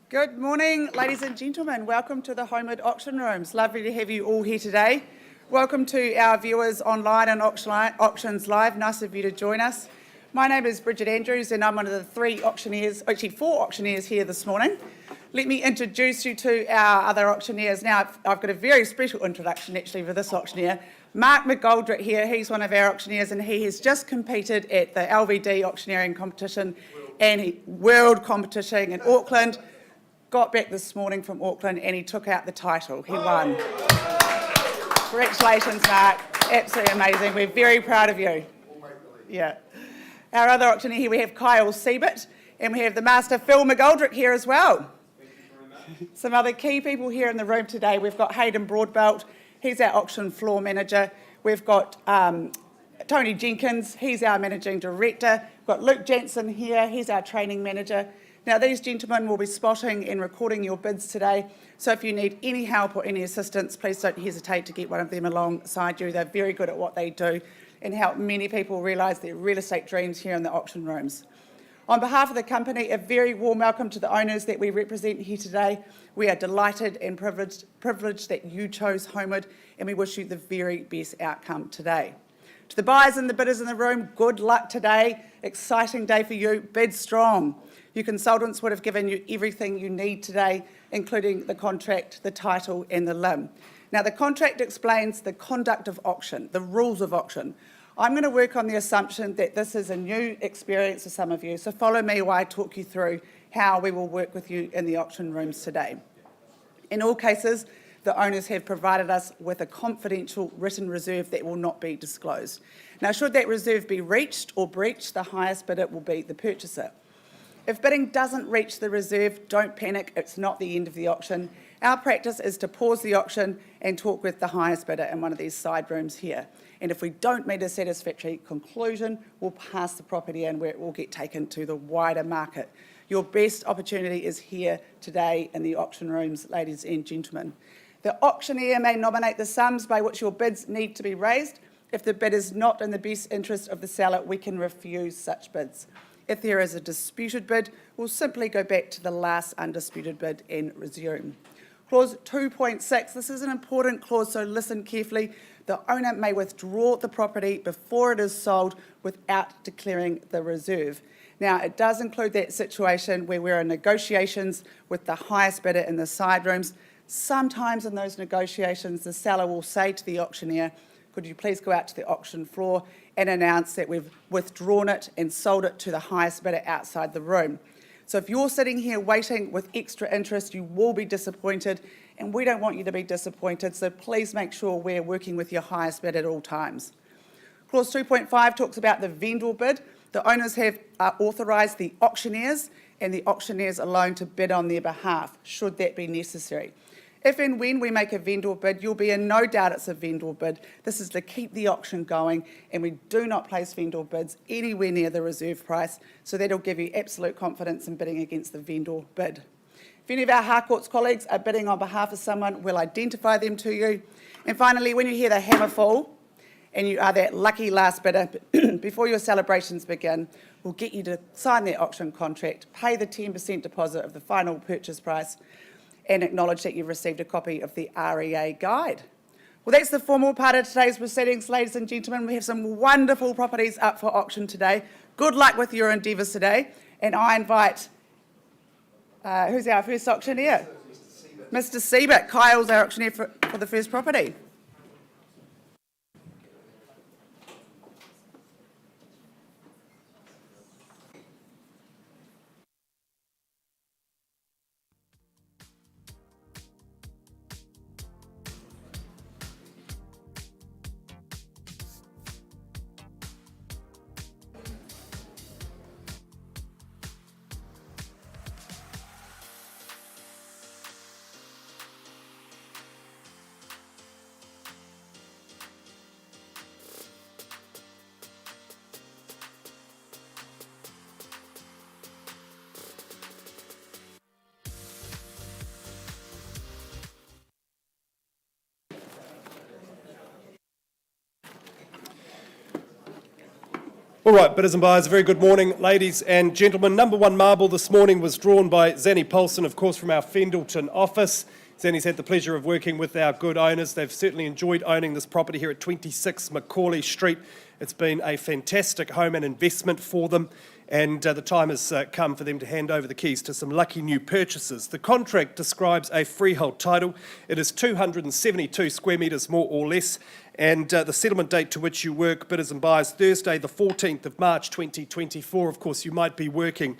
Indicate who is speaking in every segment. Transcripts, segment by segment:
Speaker 1: Good morning, ladies and gentlemen. Welcome to the Holmwood Auction Rooms. Lovely to have you all here today. Welcome to our viewers online and Auctions Live. Nice of you to join us. My name is Bridget Andrews and I'm one of the four auctioneers here this morning. Let me introduce you to our other auctioneers. Now, I've got a very special introduction actually for this auctioneer. Mark McCauley here, he's one of our auctioneers and he has just competed at the LVD auctioneering competition and world competition in Auckland. Got back this morning from Auckland and he took out the title. He won. Congratulations, Mark. Absolutely amazing. We're very proud of you. Yeah. Our other auctioneer here, we have Kyle Siebert and we have the master Phil McGoldrick here as well. Some other key people here in the room today. We've got Hayden Broadbelt. He's our auction floor manager. We've got Tony Jenkins. He's our managing director. We've got Luke Jansen here. He's our training manager. Now, these gentlemen will be spotting and recording your bids today, so if you need any help or any assistance, please don't hesitate to get one of them alongside you. They're very good at what they do and help many people realise their real estate dreams here in the auction rooms. On behalf of the company, a very warm welcome to the owners that we represent here today. We are delighted and privileged that you chose Holmwood, and we wish you the very best outcome today. To the buyers and the bidders in the room, good luck today. Exciting day for you. Bid strong. Your consultants would have given you everything you need today, including the contract, the title and the LIM. Now, the contract explains the conduct of auction, the rules of auction. I'm going to work on the assumption that this is a new experience for some of you, so follow me while I talk you through how we will work with you in the auction rooms today. In all cases, the owners have provided us with a confidential written reserve that will not be disclosed. Now, should that reserve be reached or breached, the highest bidder will be the purchaser. If bidding doesn't reach the reserve, don't panic, it's not the end of the auction. Our practice is to pause the auction and talk with the highest bidder in one of these side rooms here. And if we don't meet a satisfactory conclusion, we'll pass the property in where it will get taken to the wider market. Your best opportunity is here today in the auction rooms, ladies and gentlemen. The auctioneer may nominate the sums by which your bids need to be raised. If the bid is not in the best interest of the seller, we can refuse such bids. If there is a disputed bid, we'll simply go back to the last undisputed bid and resume. Clause 2.6, this is an important clause, so listen carefully. The owner may withdraw the property before it is sold without declaring the reserve. Now, it does include that situation where we're in negotiations with the highest bidder in the side rooms. Sometimes in those negotiations, the seller will say to the auctioneer, could you please go out to the auction floor and announce that we've withdrawn it and sold it to the highest bidder outside the room. So if you're sitting here waiting with extra interest, you will be disappointed, and we don't want you to be disappointed, so please make sure we're working with your highest bid at all times. Clause 2.5 talks about the vendor bid. The owners have authorised the auctioneers and the auctioneers alone to bid on their behalf, should that be necessary. If and when we make a vendor bid, you'll be in no doubt it's a vendor bid. This is to keep the auction going, and we do not place vendor bids anywhere near the reserve price, so that'll give you absolute confidence in bidding against the vendor bid. If any of our Harcourts colleagues are bidding on behalf of someone, we'll identify them to you. And finally, when you hear the hammer fall, and you are that lucky last bidder, before your celebrations begin, we'll get you to sign that auction contract, pay the 10% deposit of the final purchase price, and acknowledge that you've received a copy of the REA guide. Well, that's the formal part of today's proceedings, ladies and gentlemen. We have some wonderful properties up for auction today. Good luck with your endeavours today. And I invite, who's our first auctioneer? Mr. Siebert. Kyle's our auctioneer for the first property.
Speaker 2: All right, bidders and buyers, a very good morning, ladies and gentlemen. Number one marble this morning was drawn by Zanny Paulson, of course, from our Fendleton office. Zanny's had the pleasure of working with our good owners. They've certainly enjoyed owning this property here at 26 McCauley Street. It's been a fantastic home and investment for them, and the time has come for them to hand over the keys to some lucky new purchasers. The contract describes a freehold title. It is 272 square metres more or less, and the settlement date to which you work, bidders and buyers, Thursday the 14th of March 2024. Of course, you might be working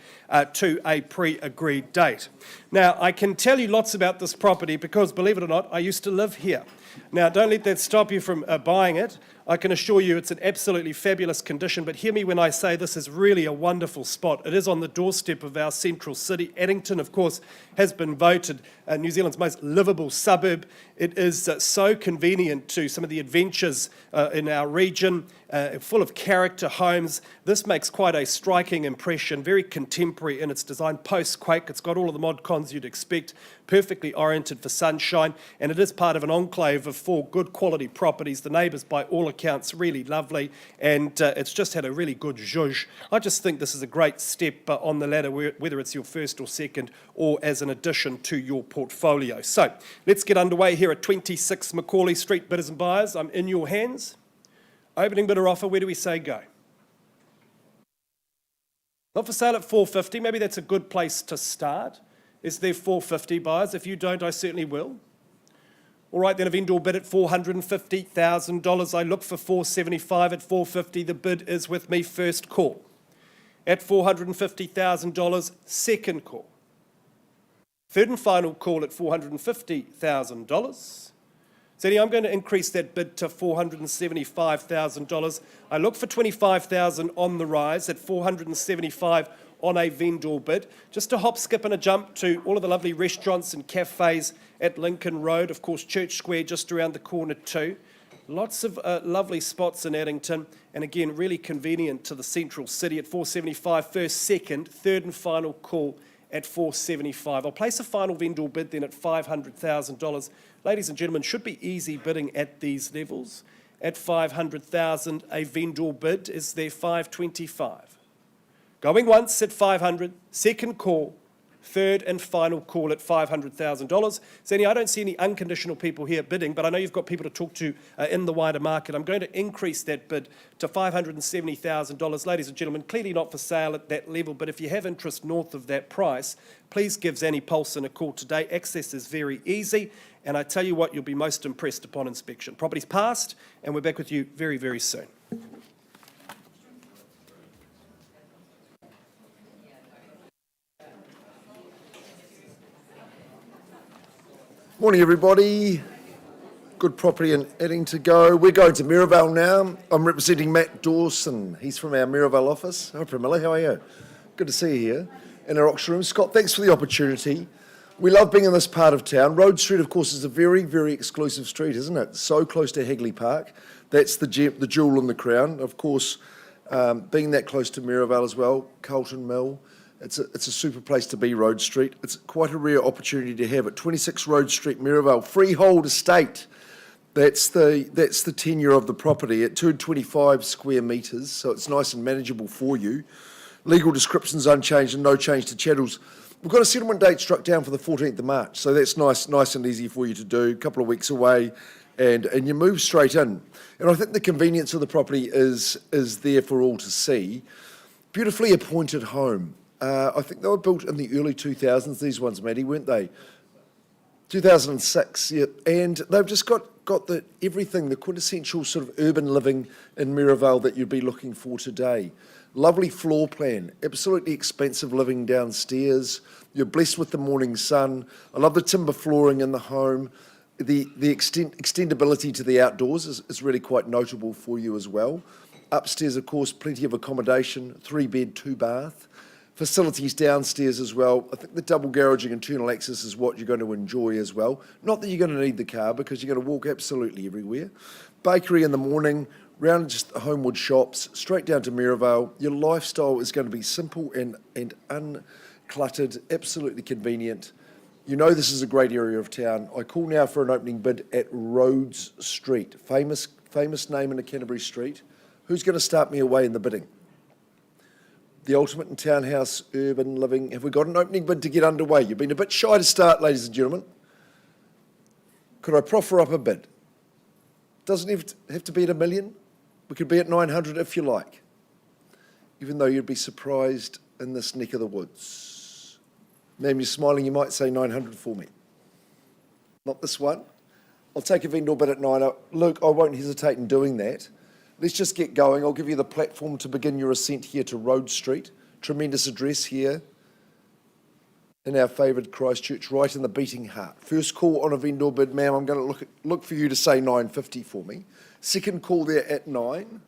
Speaker 2: to a pre-agreed date. Now, I can tell you lots about this property because, believe it or not, I used to live here. Now, don't let that stop you from buying it. I can assure you it's in absolutely fabulous condition, but hear me when I say this is really a wonderful spot. It is on the doorstep of our central city. Addington, of course, has been voted New Zealand's most livable suburb. It is so convenient to some of the adventures in our region, full of character homes. This makes quite a striking impression, very contemporary in its design, post-quake. It's got all of the mod cons you'd expect, perfectly oriented for sunshine, and it is part of an enclave of 4 good quality properties. The neighbours, by all accounts, really lovely, and it's just had a really good zhuzh. I just think this is a great step on the ladder, whether it's your first or second, or as an addition to your portfolio. So let's get underway here at 26 McCauley Street, bidders and buyers. I'm in your hands. Opening bidder offer, where do we say go? Not for sale at $450, maybe that's a good place to start. Is there $450 buyers? If you don't, I certainly will. All right, then a vendor bid at $450,000. I look for $475 at $450. The bid is with me. First call. At $450,000, second call. Third and final call at $450,000. Zanny, I'm going to increase that bid to $475,000. I look for $25,000 on the rise at $475,000 on a vendor bid. Just a hop, skip and a jump to all of the lovely restaurants and cafes at Lincoln Road. Of course, Church Square just around the corner too. Lots of lovely spots in Addington, and again, really convenient to the central city at $475,000 first, second, third and final call at $475,000. I'll place a final vendor bid then at $500,000. Ladies and gentlemen, should be easy bidding at these levels. At $500,000, a vendor bid is there $525,000. Going once at $500,000, second call, third and final call at $500,000. Zanny, I don't see any unconditional people here bidding, but I know you've got people to talk to in the wider market. I'm going to increase that bid to $570,000. Ladies and gentlemen, clearly not for sale at that level, but if you have interest north of that price, please give Zanny Paulson a call today. Access is very easy, and I tell you what, you'll be most impressed upon inspection. Property's passed, and we're back with you very, very soon.
Speaker 3: Morning, everybody. Good property in Addington to go. We're going to Mirabel now. I'm representing Matt Dawson. He's from our Mirabel office. Hi, Pramila, how are you? Good to see you here in our auction room. Scott, thanks for the opportunity. We love being in this part of town. Road Street, of course, is a very, very exclusive street, isn't it? So close to Hagley Park. That's the jewel in the crown. Of course, being that close to Mirabel as well, Carlton Mill. It's a super place to be, Road Street. It's quite a rare opportunity to have it. 26 Road Street, Mirabel, freehold estate. That's the tenure of the property at 225 square metres, so it's nice and manageable for you. Legal description's unchanged and no change to chattels. We've got a settlement date struck down for the 14th of March, so that's nice and easy for you to do. A couple of weeks away, and you move straight in. And I think the convenience of the property is there for all to see. Beautifully appointed home. I think they were built in the early 2000s, these ones, Maddie, weren't they? 2006, yeah. And they've just got everything, the quintessential sort of urban living in Mirabel that you'd be looking for today. Lovely floor plan, absolutely expensive living downstairs. You're blessed with the morning sun. I love the timber flooring in the home. The extendability to the outdoors is really quite notable for you as well. Upstairs, of course, plenty of accommodation, 3-bed, 2-bath. Facilities downstairs as well. I think the double garaging internal access is what you're going to enjoy as well. Not that you're going to need the car because you're going to walk absolutely everywhere. Bakery in the morning, round just the Holmwood shops, straight down to Mirabel. Your lifestyle is going to be simple and uncluttered, absolutely convenient. You know this is a great area of town. I call now for an opening bid at Rhodes Street, famous name in the Canterbury Street. Who's going to start me away in the bidding? The ultimate in townhouse, urban living. Have we got an opening bid to get underway? You've been a bit shy to start, ladies and gentlemen. Could I proffer up a bid? Doesn't have to be at $1 million. We could be at 900 if you like. Even though you'd be surprised in this neck of the woods. Ma'am, you're smiling, you might say 900 for me. Not this one. I'll take a vendor bid at 9. Luke, I won't hesitate in doing that. Let's just get going. I'll give you the platform to begin your ascent here to Road Street. Tremendous address here in our favoured Christchurch, right in the beating heart. First call on a vendor bid, ma'am. I'm going to look for you to say 950 for me. Second call there at 9.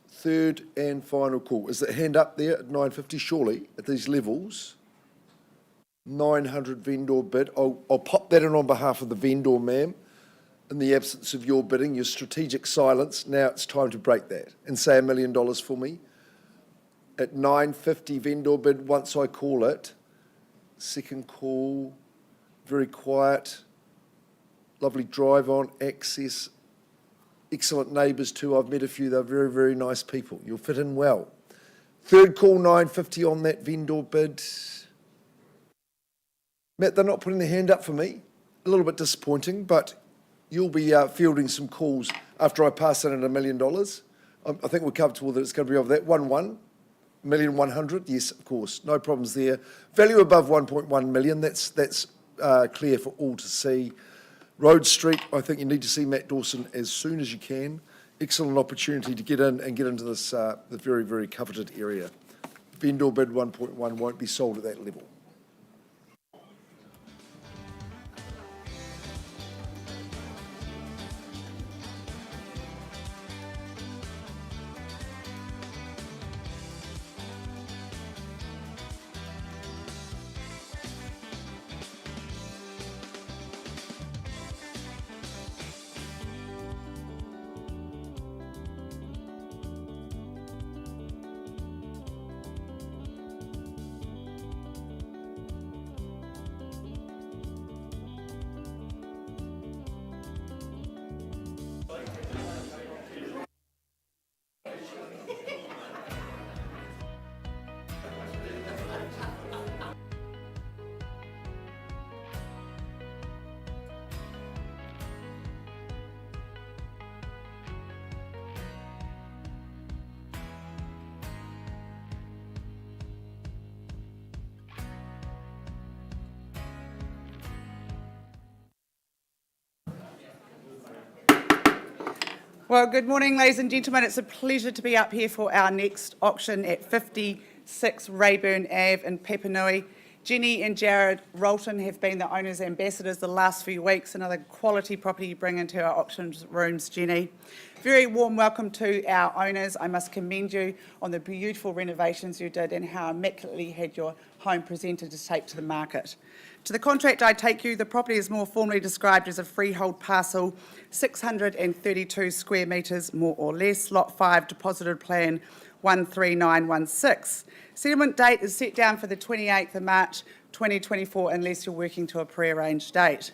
Speaker 3: Third and final call. Is the hand up there at 950? Surely at these levels. 900 vendor bid. I'll pop that in on behalf of the vendor, ma'am. In the absence of your bidding, your strategic silence, now it's time to break that and say $1 million for me. At 950 vendor bid, once I call it. Second call, very quiet, lovely drive on, access, excellent neighbours too. I've met a few, they're very, very nice people. You'll fit in well. Third call, 950 on that vendor bid. Matt, they're not putting their hand up for me. A little bit disappointing, but you'll be fielding some calls after I pass in at $1 million. I think we're comfortable that it's going to be over that. 1,100,000, yes, of course, no problems there. Value above 1.1 million, that's clear for all to see. Road Street, I think you need to see Matt Dawson as soon as you can. Excellent opportunity to get in and get into this the very, very coveted area. Vendor bid 1.1 won't be sold at that level.
Speaker 1: Well, good morning, ladies and gentlemen. It's a pleasure to be up here for our next auction at 56 Rayburn Ave in Papanui. Jenny and Jared Rolton have been the owners' ambassadors the last few weeks. Another quality property you bring into our auction rooms, Jenny. Very warm welcome to our owners. I must commend you on the beautiful renovations you did and how immaculately you had your home presented to take to the market. To the contract I take you, the property is more formally described as a freehold parcel, 632 square metres more or less, Lot 5, deposited plan 13916. Settlement date is set down for the 28th of March 2024 unless you're working to a pre-arranged date.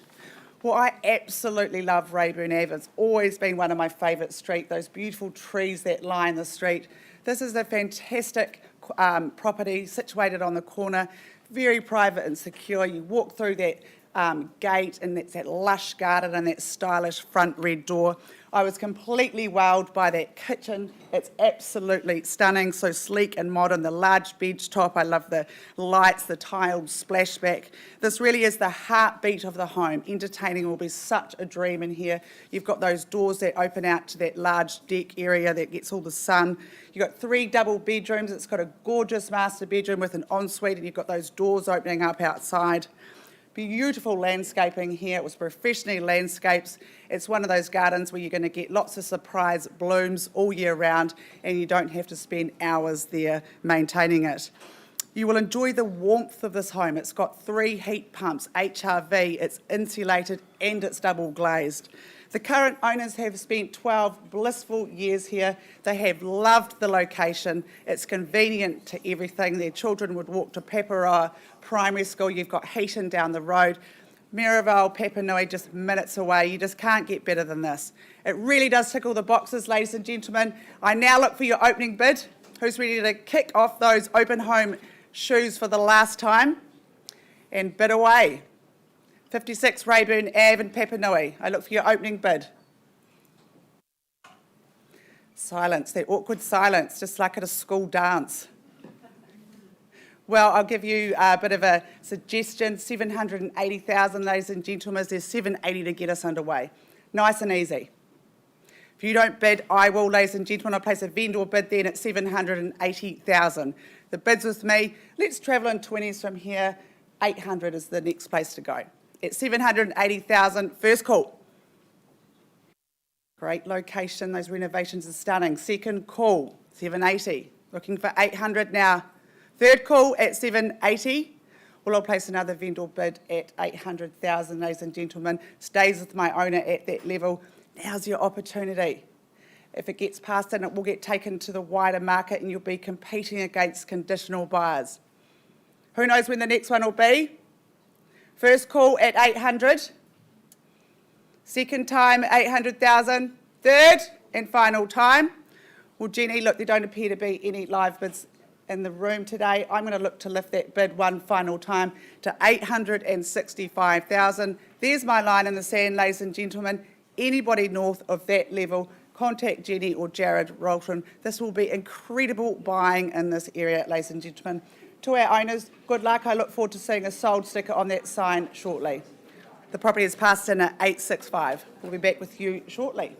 Speaker 1: Well, I absolutely love Rayburn Ave. It's always been one of my favourite streets, those beautiful trees that line the street. This is a fantastic property situated on the corner, very private and secure. You walk through that gate and it's that lush garden and that stylish front red door. I was completely wowed by that kitchen. It's absolutely stunning, so sleek and modern. The large bench top, I love the lights, the tiled splashback. This really is the heartbeat of the home. Entertaining will be such a dream in here. You've got those doors that open out to that large deck area that gets all the sun. You've got 3 double bedrooms. It's got a gorgeous master bedroom with an ensuite, and you've got those doors opening up outside. Beautiful landscaping here. It was professionally landscaped. It's one of those gardens where you're going to get lots of surprise blooms all year round and you don't have to spend hours there maintaining it. You will enjoy the warmth of this home. It's got 3 heat pumps, HRV, it's insulated and it's double glazed. The current owners have spent 12 blissful years here. They have loved the location. It's convenient to everything. Their children would walk to Paparoa Primary School. You've got Heaton down the road. Maravale, Papanui, just minutes away. You just can't get better than this. It really does tick all the boxes, ladies and gentlemen. I now look for your opening bid. Who's ready to kick off those open home shoes for the last time? And bid away. 56 Rayburn Ave in Papanui. I look for your opening bid. Silence, that awkward silence, just like at a school dance. Well, I'll give you a bit of a suggestion. 780,000, ladies and gentlemen. There's 780 to get us underway. Nice and easy. If you don't bid, I will, ladies and gentlemen. I'll place a vendor bid then at 780,000. The bid's with me. Let's travel in 20s from here. 800 is the next place to go. At 780,000, first call. Great location, those renovations are stunning. Second call, 780. Looking for 800 now. Third call at 780. Well, I'll place another vendor bid at 800,000, ladies and gentlemen. Stays with my owner at that level. Now's your opportunity. If it gets past it, it will get taken to the wider market and you'll be competing against conditional buyers. Who knows when the next one will be? First call at 800. Second time, 800,000. Third and final time. Well, Jenny, look, there don't appear to be any live bids in the room today. I'm going to look to lift that bid one final time to 865,000. There's my line in the sand, ladies and gentlemen. Anybody north of that level, contact Jenny or Jared Rolton. This will be incredible buying in this area, ladies and gentlemen. To our owners, good luck. I look forward to seeing a sold sticker on that sign shortly. The property is passed in at 865. We'll be back with you shortly.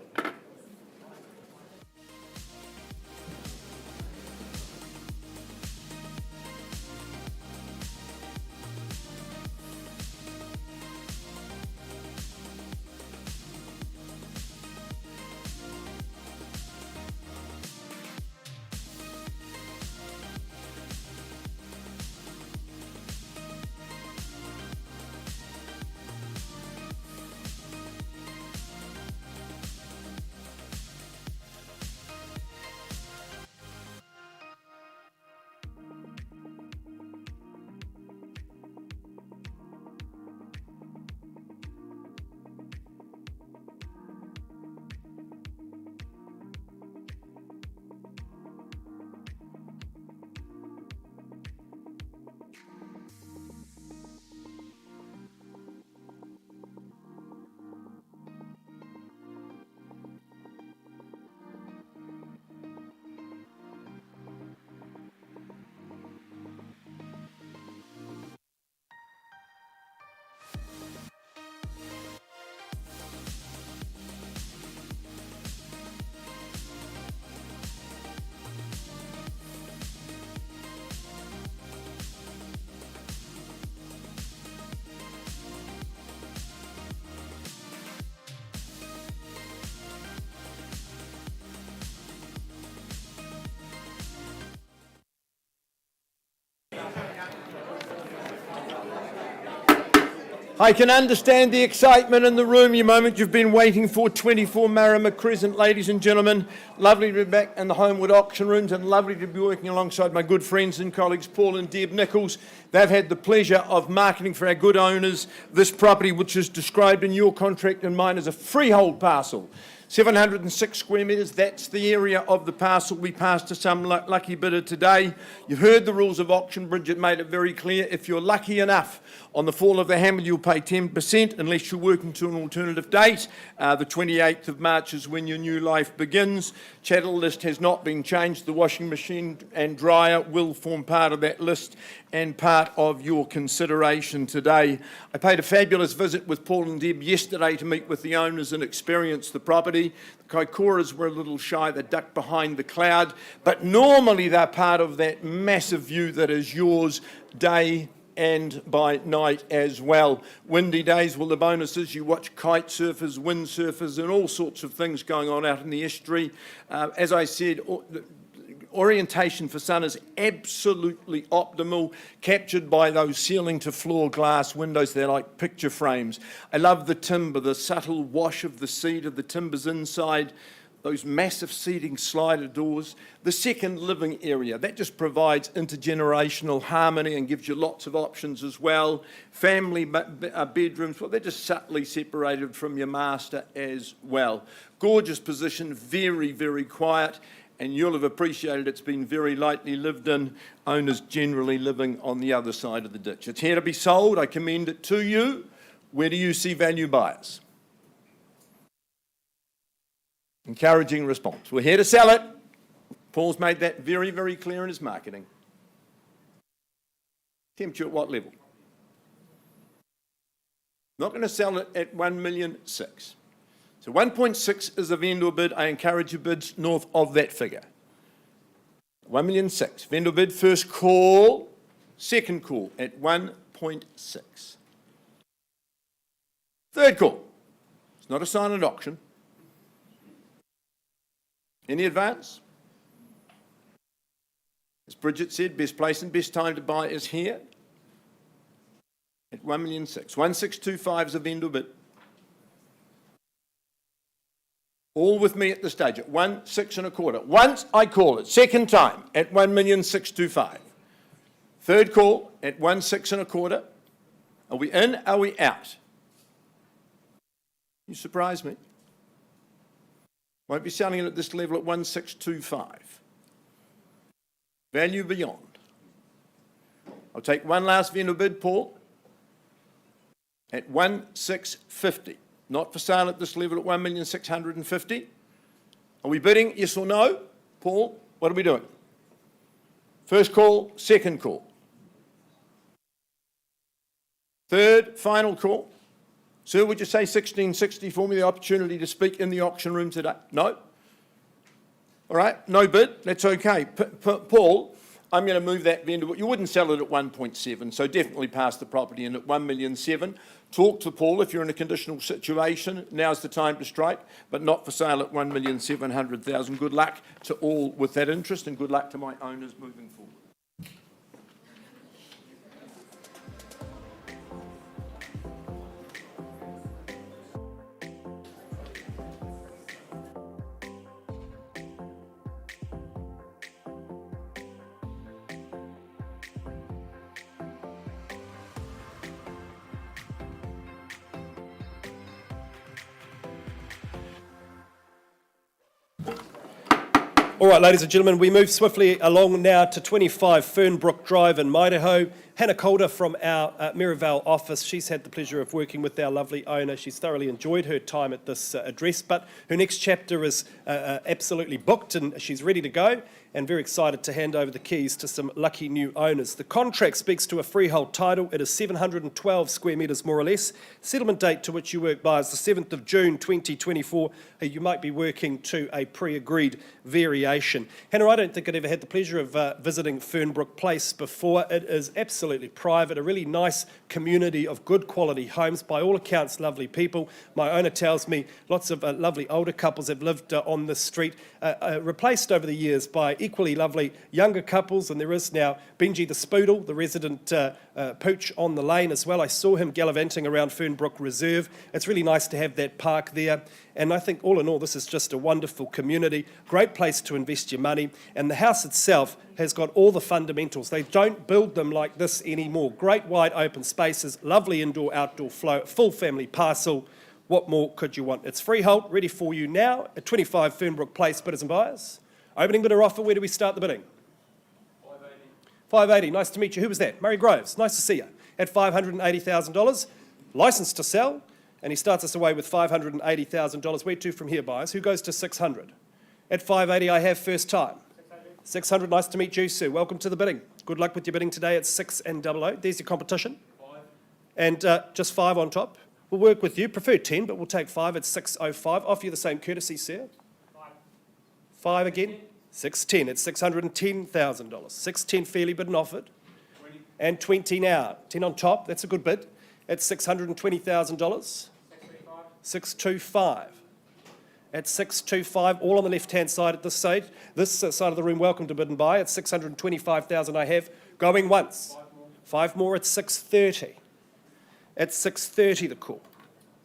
Speaker 4: I can understand the excitement in the room, the moment you've been waiting for. 24 Maram Crescent, ladies and gentlemen. Lovely to be back in the Holmwood auction rooms and lovely to be working alongside my good friends and colleagues, Paul and Deb Nichols. They've had the pleasure of marketing for our good owners this property, which is described in your contract and mine as a freehold parcel. 706 square metres, that's the area of the parcel we passed to some lucky bidder today. You've heard the rules of auction. Bridget made it very clear. If you're lucky enough on the fall of the hammer, you'll pay 10% unless you're working to an alternative date. The 28th of March is when your new life begins. Chattel list has not been changed. The washing machine and dryer will form part of that list and part of your consideration today. I paid a fabulous visit with Paul and Deb yesterday to meet with the owners and experience the property. The Kaikoras were a little shy, they ducked behind the cloud, but normally they're part of that massive view that is yours day and by night as well. Windy days, well, the bonus is you watch kite surfers, wind surfers, and all sorts of things going on out in the estuary. As I said, orientation for sun is absolutely optimal, captured by those ceiling to floor glass windows. They're like picture frames. I love the timber, the subtle wash of the cedar, the timbers inside, those massive seating slider doors. The second living area, that just provides intergenerational harmony and gives you lots of options as well. Family bedrooms, well, they're just subtly separated from your master as well. Gorgeous position, very, very quiet. And you'll have appreciated it's been very lightly lived in, owners generally living on the other side of the ditch. It's here to be sold. I commend it to you. Where do you see value buyers? Encouraging response. We're here to sell it. Paul's made that very, very clear in his marketing. Tempt you at what level? Not going to sell it at 1.6 million. So 1.6 is the vendor bid. I encourage you bids north of that figure. 1.6 million. Vendor bid, first call, second call at 1.6. Third call. It's not a silent auction. Any advance? As Bridget said, best place and best time to buy is here at 1.6 million. 1.625 is a vendor bid. All with me at the stage at 1.625. Once I call it, second time at 1.625. Third call at 1.625. Are we in? Are we out? You surprise me. Won't be selling it at this level at 1.625. Value beyond. I'll take one last vendor bid, Paul, at 1.650. Not for sale at this level at 1.650. Are we bidding, yes or no? Paul, what are we doing? First call, second call. Third, final call. Sir, would you say 1660 for me, the opportunity to speak in the auction room today? No? All right, no bid, that's okay. Paul, I'm going to move that vendor, but you wouldn't sell it at 1.7, so definitely pass the property in at 1.7 million. Talk to Paul if you're in a conditional situation. Now's the time to strike, but not for sale at 1,700,000. Good luck to all with that interest, and good luck to my owners moving forward.
Speaker 2: All right, ladies and gentlemen, we move swiftly along now to 25 Fernbrook Drive in Maireho. Hannah Calder from our Maryvale office, she's had the pleasure of working with our lovely owner. She's thoroughly enjoyed her time at this address, but her next chapter is absolutely booked and she's ready to go and very excited to hand over the keys to some lucky new owners. The contract speaks to a freehold title. It is 712 square metres more or less. Settlement date to which you work by is the 7th of June 2024. You might be working to a pre-agreed variation. Hannah, I don't think I'd ever had the pleasure of visiting Fernbrook Place before. It is absolutely absolutely private, a really nice community of good quality homes, by all accounts lovely people. My owner tells me lots of lovely older couples have lived on this street, replaced over the years by equally lovely younger couples, and there is now Benji the Spoodle, the resident pooch on the lane as well. I saw him gallivanting around Fernbrook Reserve. It's really nice to have that park there, and I think all in all this is just a wonderful community, great place to invest your money, and the house itself has got all the fundamentals. They don't build them like this anymore. Great wide open spaces, lovely indoor-outdoor flow, full family parcel. What more could you want? It's freehold, ready for you now at 25 Fernbrook Place, bidders and buyers. Opening bidder offer, where do we start the bidding? 580, nice to meet you. Who was that? Murray Groves, nice to see you. At $580,000, licensed to sell, and he starts us away with $580,000. Where to from here, buyers? Who goes to 600? At 580, I have first time. 600, nice to meet you, Sue. Welcome to the bidding. Good luck with your bidding today at 6 and 00. There's your competition. 5. And just 5 on top. We'll work with you. Prefer 10, but we'll take 5 at 605. Offer you the same courtesy, sir. 5 again. 610 at $610,000. 610 fairly bid and offered. 20. And 20 now. 10 on top. That's a good bid. At $620,000. 625. At 625, all on the left-hand side at this side. This side of the room, welcome to bid and buy. At 625,000 I have. Going once. 5 more at 630. At 630 the call.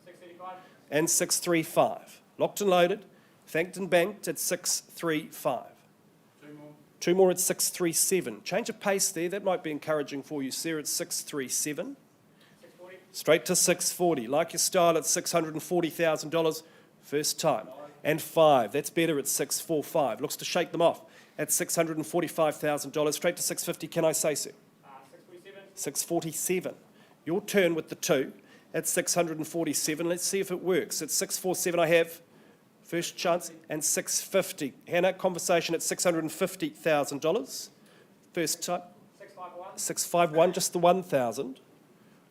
Speaker 2: 635. And 635. Locked and loaded. Thanked and banked at 635. 2 more at 637. Change of pace there. That might be encouraging for you, sir, at 637. 640. Straight to 640. Like your style at $640,000. First time. And 5. That's better at 645. Looks to shake them off at $645,000. Straight to 650, can I say so? 647. 647. Your turn with the 2 at 647. Let's see if it works. At 647 I have first chance, and 650. Hannah, conversation at $650,000. First time. 651. 651, just the 1,000.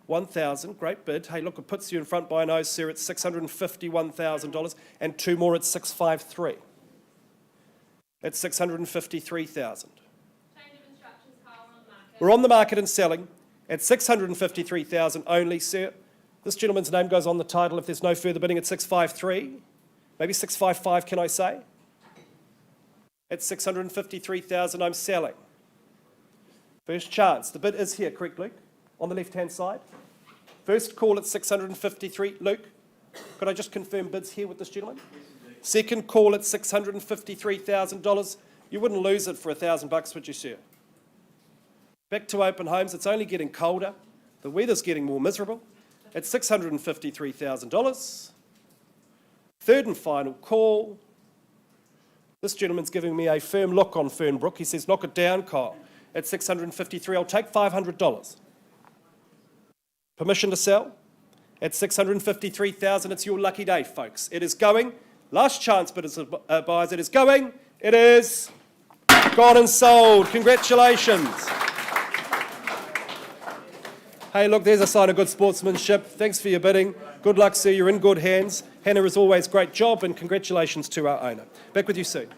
Speaker 2: 1,000, great bid. Hey, look, it puts you in front by a nose, sir, at $651,000, and 2 more at 653. At 653,000. We're on the market and selling at 653,000 only, sir. This gentleman's name goes on the title if there's no further bidding at 653. Maybe 655, can I say? At 653,000, I'm selling. First chance. The bid is here, correct, Luke? On the left-hand side. First call at 653. Luke, could I just confirm bids here with this gentleman? Second call at $653,000. You wouldn't lose it for $1,000, would you, sir? Back to open homes. It's only getting colder. The weather's getting more miserable. At $653,000. Third and final call. This gentleman's giving me a firm look on Fernbrook. He says, knock it down, Kyle. At $653, I'll take $500. Permission to sell at $653,000. It's your lucky day, folks. It is going. Last chance, bidders and buyers. It is going. It is gone and sold. Congratulations. Hey, look, there's a sign of good sportsmanship. Thanks for your bidding. Good luck, sir. You're in good hands. Hannah, as always, great job, and congratulations to our owner. Back with you soon.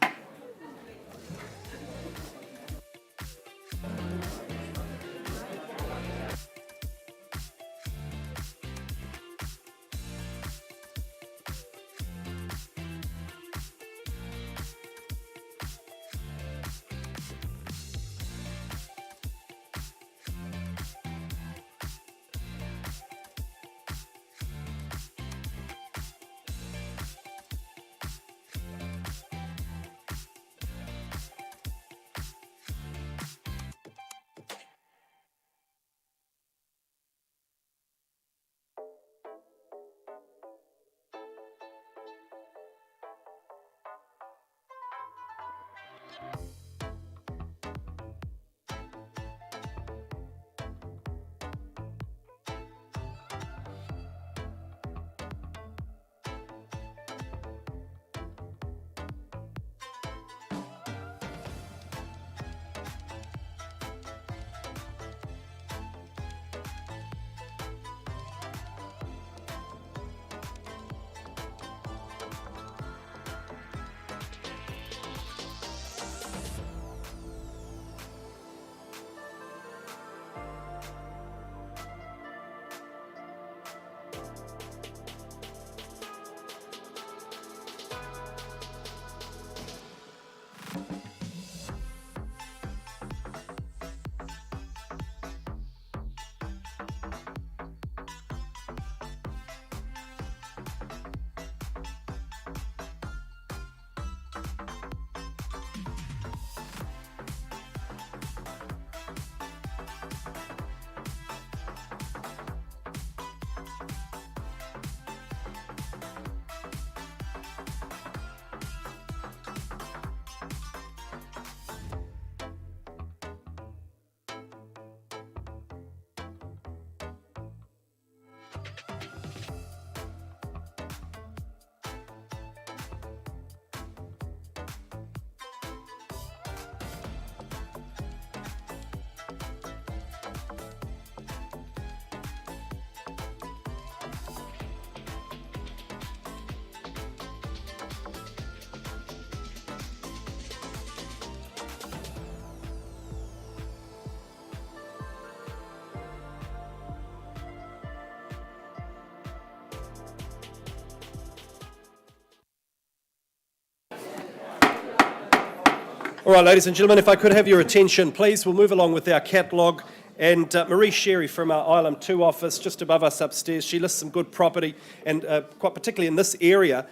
Speaker 2: All right, ladies and gentlemen, if I could have your attention, please, we'll move along with our catalogue. And Marie Sherry from our Island 2 office, just above us upstairs, she lists some good property, and quite particularly in this area,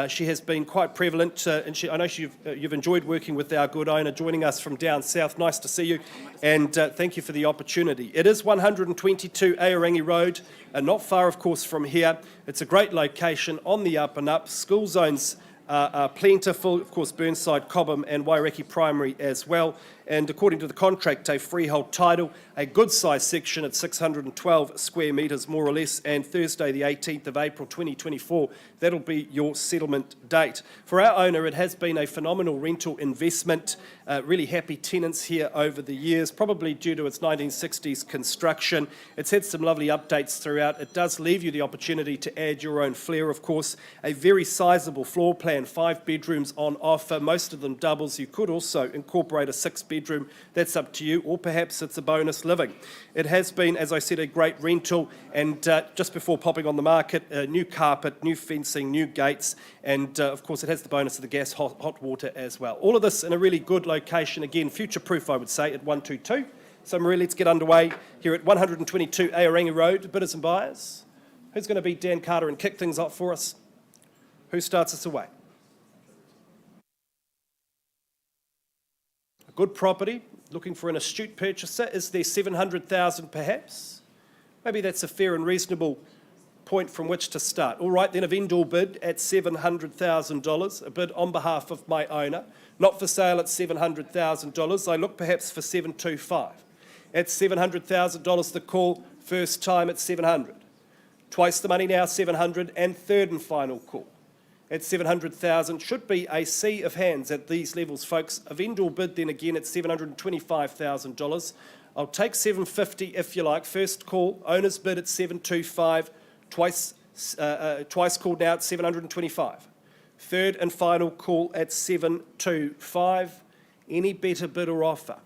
Speaker 2: she has been quite prevalent. And I know you've enjoyed working with our good owner, joining us from down south. Nice to see you, and thank you for the opportunity. It is 122 Aorangi Road, not far, of course, from here. It's a great location on the up and up. School zones are plentiful, of course, Burnside, Cobham and Waireki Primary as well. And according to the contract, a freehold title, a good size section at 612 square metres more or less, and Thursday the 18th of April 2024, that'll be your settlement date. For our owner, it has been a phenomenal rental investment, really happy tenants here over the years, probably due to its 1960s construction. It's had some lovely updates throughout. It does leave you the opportunity to add your own flair, of course. A very sizable floor plan, 5 bedrooms on offer, most of them doubles. You could also incorporate a 6-bedroom, that's up to you, or perhaps it's a bonus living. It has been, as I said, a great rental, and just before popping on the market, new carpet, new fencing, new gates, and of course it has the bonus of the gas, hot water as well. All of this in a really good location, again, future-proof, I would say, at 122. So Marie, let's get underway here at 122 Aorangi Road. Bidders and buyers, who's going to be Dan Carter and kick things off for us? Who starts us away? Good property, looking for an astute purchaser. Is there 700,000 perhaps? Maybe that's a fair and reasonable point from which to start. All right, then a vendor bid at $700,000, a bid on behalf of my owner. Not for sale at $700,000. I look perhaps for 725. At $700,000 the call, first time at 700. Twice the money now, 700, and third and final call. At 700,000, should be a sea of hands at these levels, folks. A vendor bid then again at $725,000. I'll take 750 if you like. First call, owner's bid at 725, twice called now at 725. Third and final call at 725. Any better bid or offer?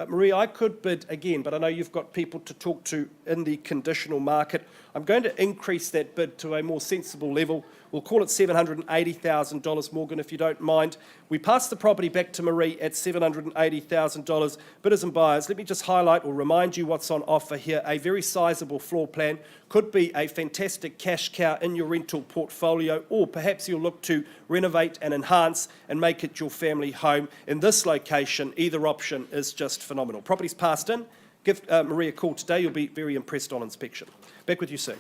Speaker 2: Marie, I could bid again, but I know you've got people to talk to in the conditional market. I'm going to increase that bid to a more sensible level. We'll call it $780,000, Morgan, if you don't mind. We pass the property back to Marie at $780,000. Bidders and buyers, let me just highlight or remind you what's on offer here. A very sizable floor plan, could be a fantastic cash cow in your rental portfolio, or perhaps you'll look to renovate and enhance and make it your family home. In this location, either option is just phenomenal. Property's passed in. Give Marie a call today. You'll be very impressed on inspection. Back with you soon.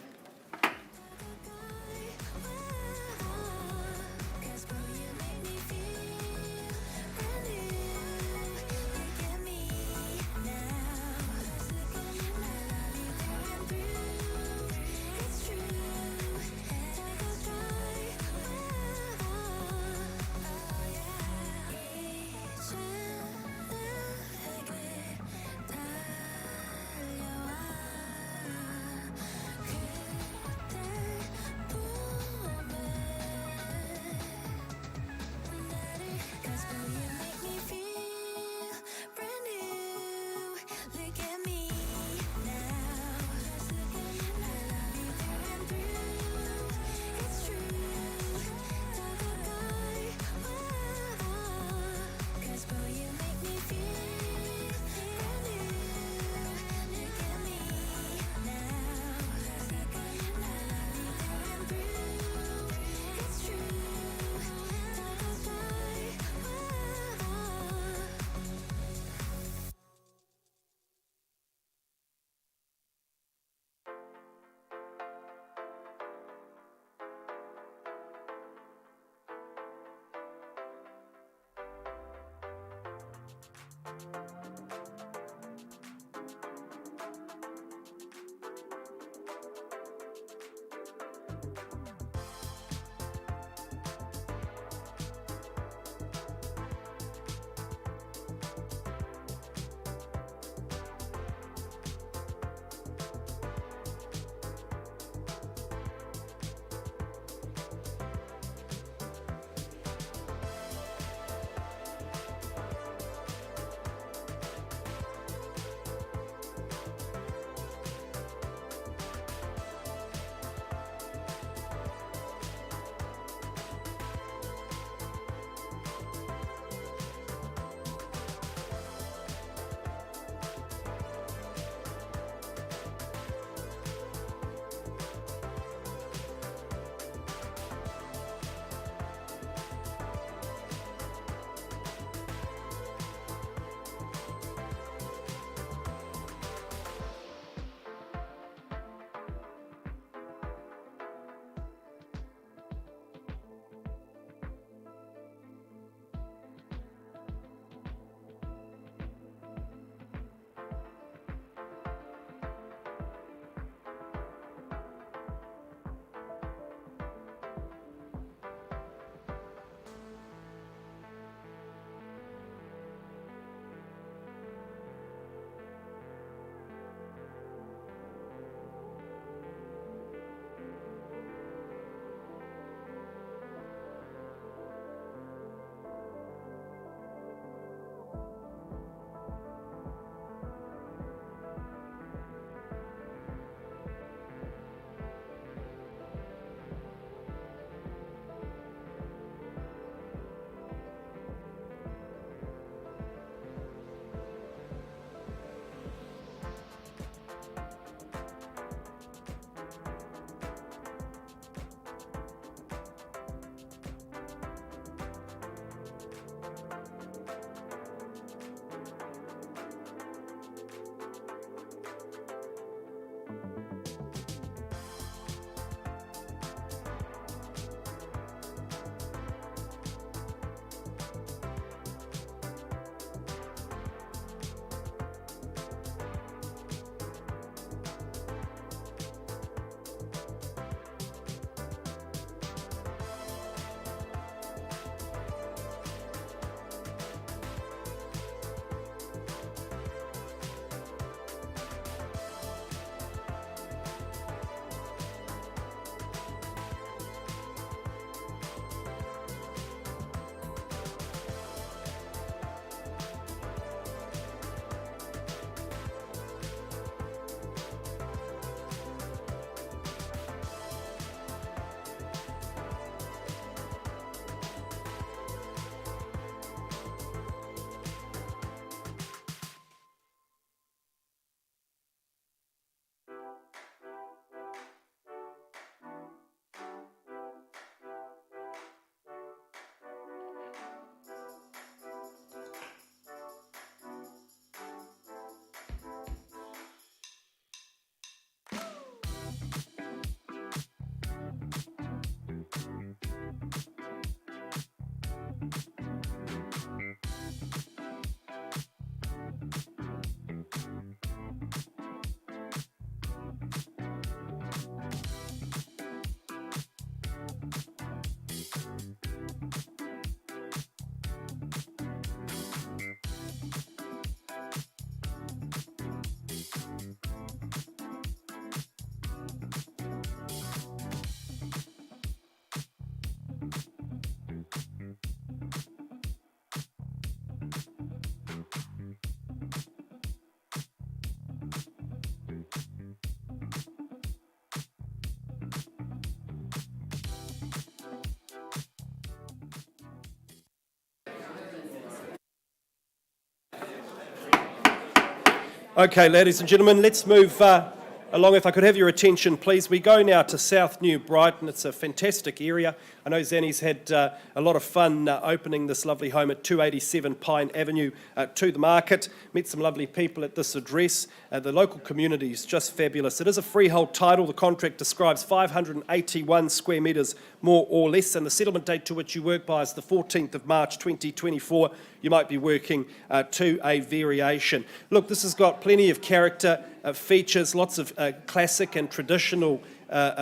Speaker 2: Okay, ladies and gentlemen, let's move along. If I could have your attention, please. We go now to South New Brighton. It's a fantastic area. I know Zanny's had a lot of fun opening this lovely home at 287 Pine Avenue to the market. Met some lovely people at this address. The local community is just fabulous. It is a freehold title. The contract describes 581 square metres, more or less, and the settlement date to which you work by is the 14th of March 2024. You might be working to a variation. Look, this has got plenty of character, features, lots of classic and traditional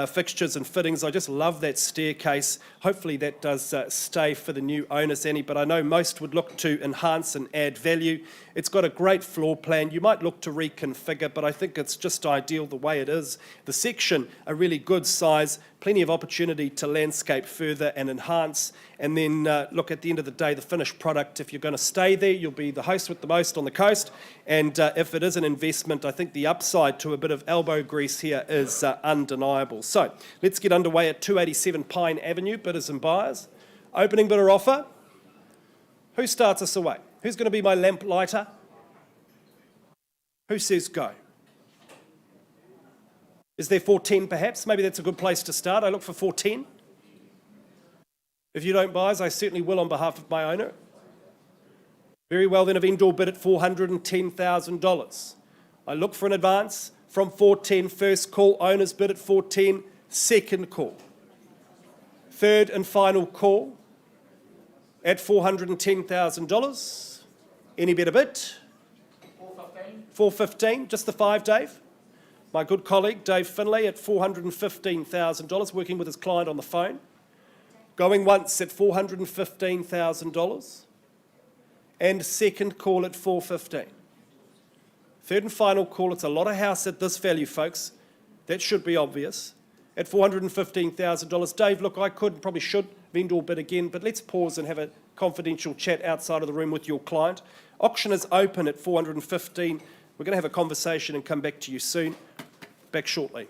Speaker 2: fixtures and fittings. I just love that staircase. Hopefully that does stay for the new owners, Annie, but I know most would look to enhance and add value. It's got a great floor plan. You might look to reconfigure, but I think it's just ideal the way it is. The section, a really good size, plenty of opportunity to landscape further and enhance. And then, look, at the end of the day, the finished product, if you're going to stay there, you'll be the host with the most on the coast. And if it is an investment, I think the upside to a bit of elbow grease here is undeniable. So let's get underway at 287 Pine Avenue, bidders and buyers. Opening bidder offer. Who starts us away? Who's going to be my lamp lighter? Who says go? Is there 410 perhaps? Maybe that's a good place to start. I look for 410. If you don't buy, I certainly will on behalf of my owner. Very well then, a vendor bid at $410,000. I look for an advance from 410. First call, owners bid at 410. Second call. Third and final call at $410,000. Any better bid? 415. 415, just the five, Dave. My good colleague, Dave Finlay, at $415,000, working with his client on the phone. Going once at $415,000. And second call at $415,000. Third and final call, it's a lot of house at this value, folks. That should be obvious. At $415,000. Dave, look, I could, probably should, vendor bid again, but let's pause and have a confidential chat outside of the room with your client. Auction is open at $415,000. We're going to have a conversation and come back to you soon. Back shortly.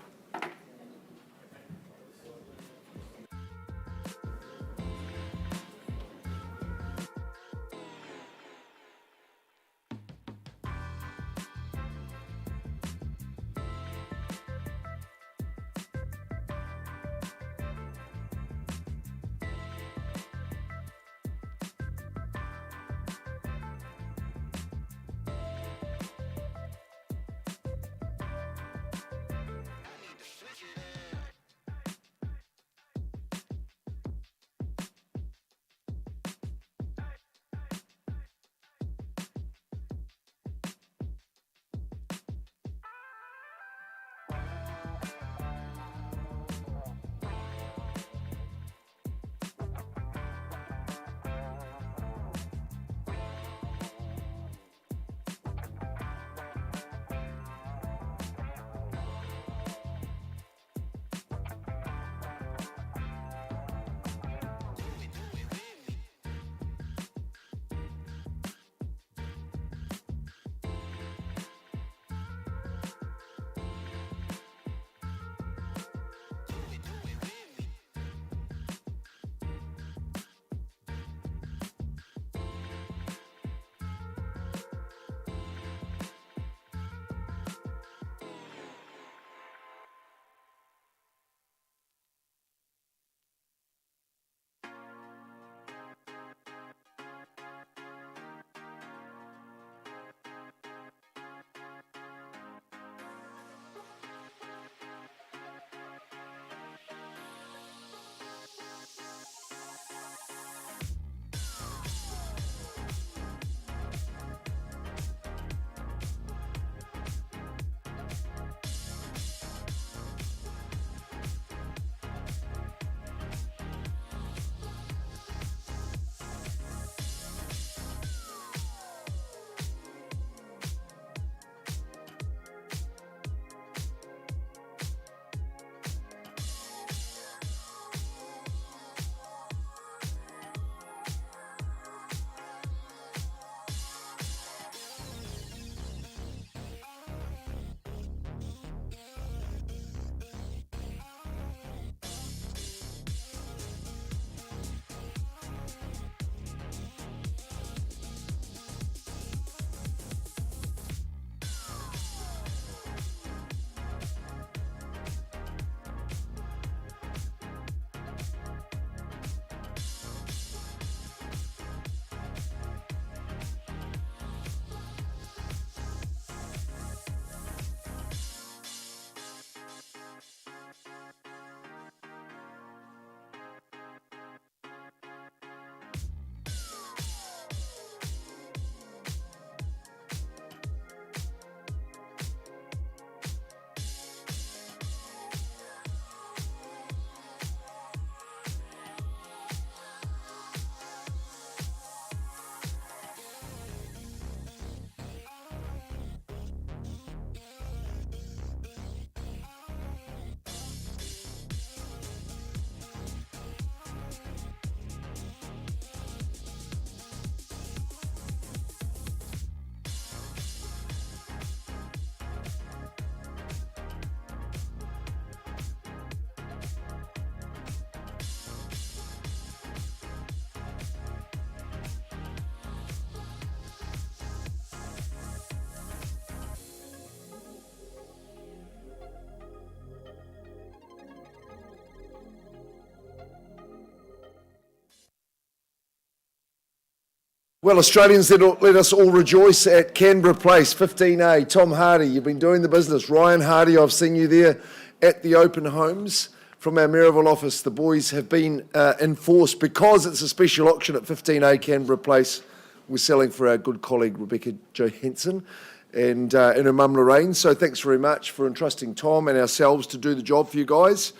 Speaker 3: Well, Australians, let us all rejoice at Canberra Place, 15A. Tom Hardy, you've been doing the business. Ryan Hardy, I've seen you there at the open homes from our Maryville office. The boys have been enforced because it's a special auction at 15A Canberra Place. We're selling for our good colleague Rebecca Johansson and her mum Lorraine. So thanks very much for entrusting Tom and ourselves to do the job for you guys.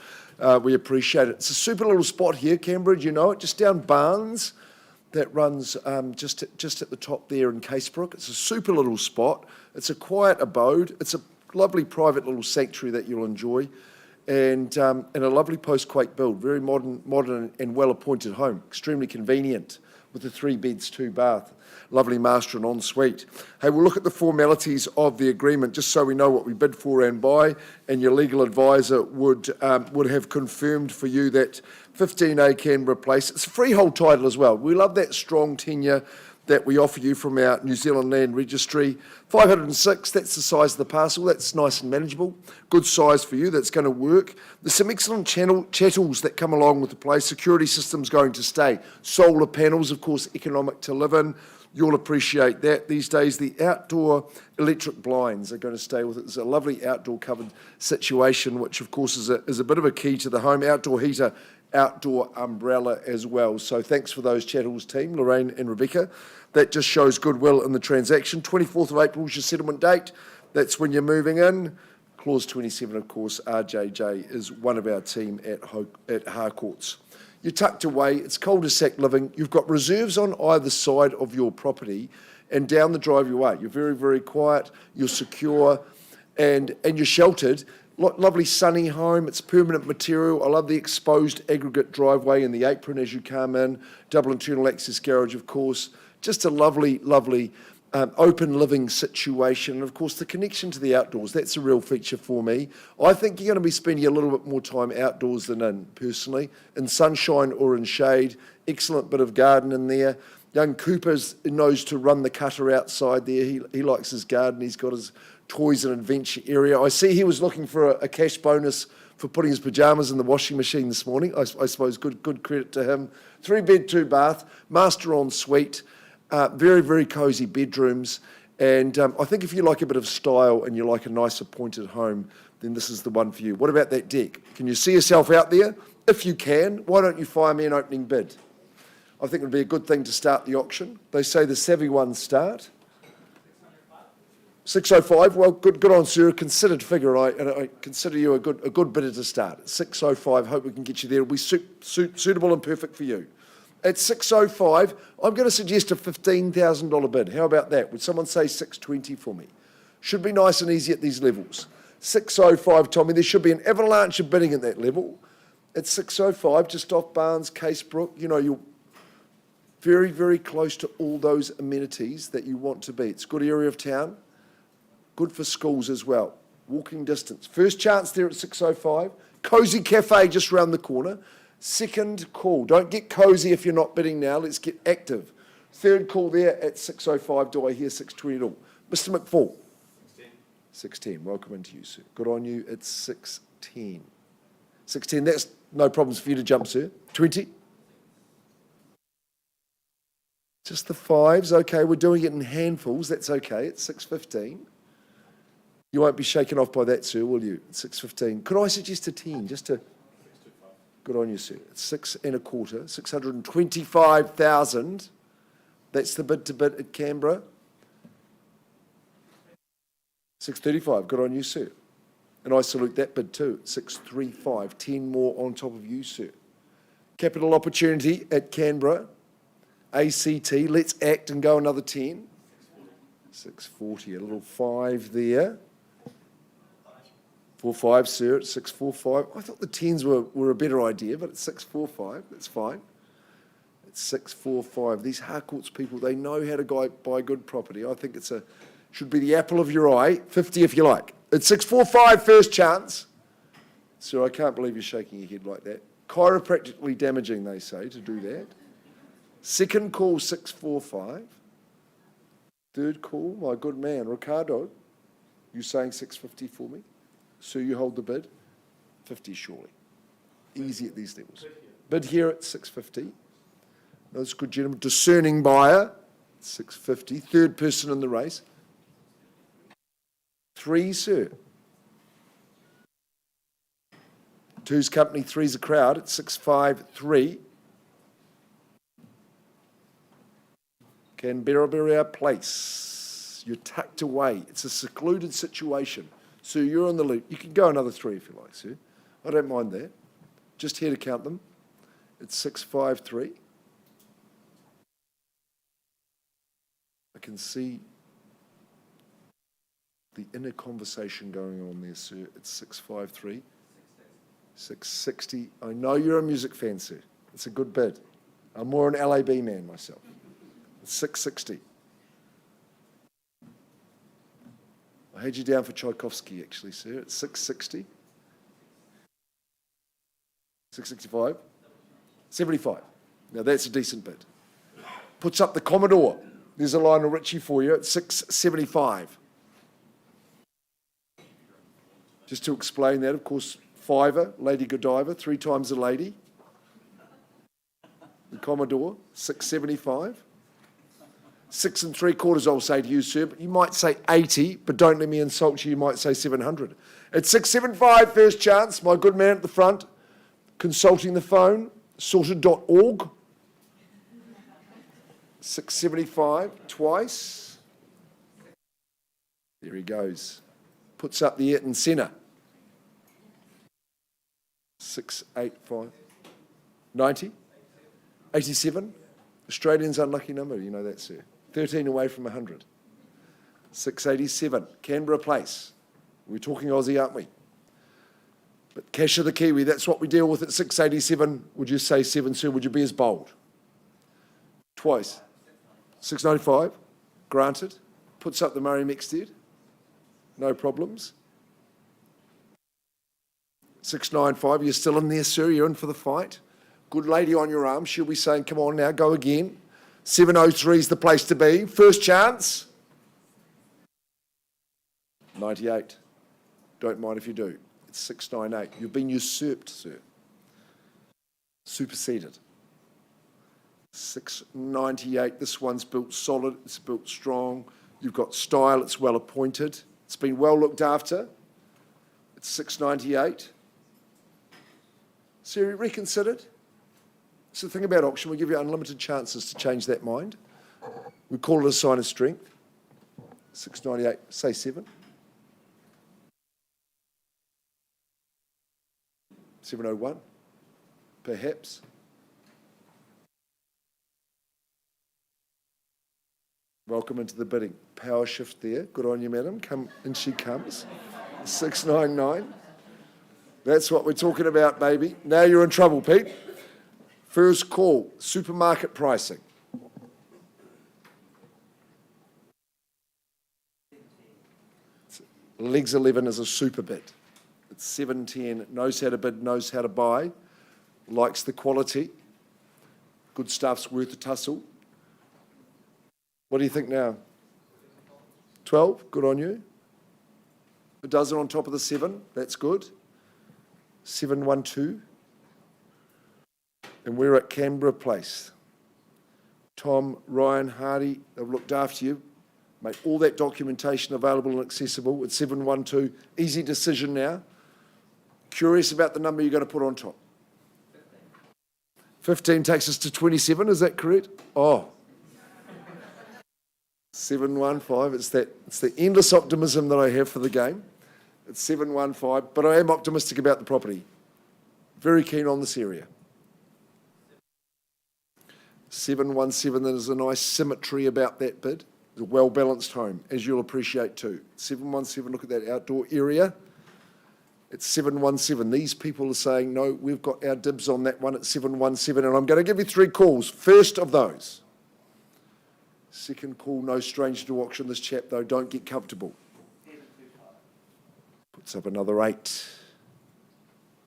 Speaker 3: We appreciate it. It's a super little spot here, Canberra, do you know it? Just down Barnes. That runs just at the top there in Casebrook. It's a super little spot. It's a quiet abode. It's a lovely private little sanctuary that you'll enjoy, and a lovely post-quake build. Very modern and well-appointed home. Extremely convenient with the 3 beds, 2 bath. Lovely master and ensuite. Hey, we'll look at the formalities of the agreement just so we know what we bid for and buy, and your legal advisor would have confirmed for you that 15A Canberra Place. It's a freehold title as well. We love that strong tenure that we offer you from our New Zealand Land Registry. 506, that's the size of the parcel. That's nice and manageable. Good size for you. That's going to work. There's some excellent chattels that come along with the place. Security system's going to stay. Solar panels, of course, economic to live in. You'll appreciate that these days. The outdoor electric blinds are going to stay with it. There's a lovely outdoor covered situation, which of course is a bit of a key to the home. Outdoor heater, outdoor umbrella as well. So thanks for those chattels team, Lorraine and Rebecca. That just shows goodwill in the transaction. 24th of April is your settlement date. That's when you're moving in. Clause 27, of course, RJJ is one of our team at Harcourts. You're tucked away, it's cul-de-sac living, you've got reserves on either side of your property and down the drive you are. You're very, very quiet, you're secure and you're sheltered. Lovely sunny home, it's permanent material. I love the exposed aggregate driveway and the apron as you come in. Double internal access garage, of course. Just a lovely open living situation. And of course, the connection to the outdoors, that's a real feature for me. I think you're going to be spending a little bit more time outdoors than in, personally, in sunshine or in shade. Excellent bit of garden in there. Young Cooper knows to run the cutter outside there. He likes his garden. He's got his toys and adventure area. I see he was looking for a cash bonus for putting his pyjamas in the washing machine this morning. I suppose good credit to him. 3 bed, 2 bath, master ensuite. Very, very cosy bedrooms. And I think if you like a bit of style and you like a nice appointed home, then this is the one for you. What about that deck? Can you see yourself out there? If you can, why don't you fire me an opening bid? I think it would be a good thing to start the auction. They say the savvy ones start. 605. Well, good on, sir. A considered figure, and I consider you a good bidder to start. 605. Hope we can get you there. It'll be suitable and perfect for you. At 605, I'm going to suggest a $15,000 bid. How about that? Would someone say 620 for me? Should be nice and easy at these levels. 605, Tommy. There should be an avalanche of bidding at that level. At 605, just off Barnes, Casebrook, you know, you're very, very close to all those amenities that you want to be. It's a good area of town. Good for schools as well. Walking distance. First chance there at 605. Cosy Cafe just round the corner. Second call. Don't get cosy if you're not bidding now. Let's get active. Third call there at 605. Do I hear 620 at all? Mr. McFall. 610. Welcome into you, sir. Good on you. It's 610. 610. That's no problems for you to jump, sir. 20. Just the 5s. Okay, we're doing it in handfuls. That's okay. It's 615. You won't be shaken off by that, sir, will you? It's 615. Could I suggest a 10 just to... Good on you, sir. It's 6 1/4, 625,000. That's the bid to bid at Canberra. 635. Good on you, sir. And I salute that bid too. 635. 10 more on top of you, sir. Capital opportunity at Canberra. ACT. Let's act and go another 10. 640. A little 5 there. 45, sir, at 645. I thought the 10s were a better idea, but it's 645. That's fine. It's 645. These Harcourts people, they know how to buy good property. I think should be the apple of your eye. 50 if you like. It's 645, first chance. Sir, I can't believe you're shaking your head like that. Chiropractically damaging, they say, to do that. Second call, 645. Third call, my good man, Ricardo. You saying 650 for me? So you hold the bid? 50 surely. Easy at these levels. Bid here at 650. That's good, gentlemen. Discerning buyer. 650. Third person in the race. 3, sir. 2's company, 3's a crowd at 653. Camberley Place. You're tucked away. It's a secluded situation. So you're on the lead. You can go another 3 if you like, sir. I don't mind that. Just here to count them. It's 653. I can see the inner conversation going on there, sir. It's 653. 660. I know you're a music fan, sir. It's a good bid. I'm more an LAB man myself. It's 660. I had you down for Tchaikovsky, actually, sir. It's 660. 665. 75. Now that's a decent bid. Puts up the Commodore. There's a Lionel Richie for you at 675. Just to explain that, of course, fiver, Lady Godiva, 3 times a lady. The Commodore, 675. 6 3/4, I'll say to you, sir, but you might say 80, but don't let me insult you, you might say 700. At 675, first chance, my good man at the front, consulting the phone, sorted.org. 675, twice. There he goes. Puts up the Ayrton Senna. 685. 90. 87. Australian's unlucky number, you know that, sir. 13 away from 100. 687. Canberra Place. We're talking Aussie, aren't we? But cash of the Kiwi, that's what we deal with at 687. Would you say 7, sir? Would you be as bold? Twice. 695. Granted. Puts up the Murray Mexted. No problems. 695. You're still in there, sir. You're in for the fight. Good lady on your arm. She'll be saying, come on now, go again. 703 is the place to be. First chance. 98. Don't mind if you do. It's 698. You've been usurped, sir. Superseded. 698. This one's built solid. It's built strong. You've got style. It's well appointed. It's been well looked after. It's 698. Sir, reconsidered? It's the thing about auction, we give you unlimited chances to change that mind. We call it a sign of strength. 698, say 7. 701, perhaps. Welcome into the bidding. Power shift there. Good on you, madam. Come, and she comes. 699. That's what we're talking about, baby. Now you're in trouble, Pete. First call, supermarket pricing. Legs 11 is a super bid. It's 710, knows how to bid, knows how to buy, likes the quality. Good stuff's worth a tussle. What do you think now? 12, good on you. A dozen on top of the 7, that's good. 712. And we're at Canberra Place. Tom, Ryan, Hardy, they've looked after you. Made all that documentation available and accessible at 712. Easy decision now. Curious about the number you're going to put on top. 15 takes us to 27, is that correct? Oh. 715, it's the endless optimism that I have for the game. It's 715, but I am optimistic about the property. Very keen on this area. 717, there's a nice symmetry about that bid. It's a well-balanced home, as you'll appreciate too. 717, look at that outdoor area. It's 717. These people are saying, no, we've got our dibs on that one at 717, and I'm going to give you 3 calls. First of those. Second call, no stranger to auction. This chap, though, don't get comfortable. Puts up another 8.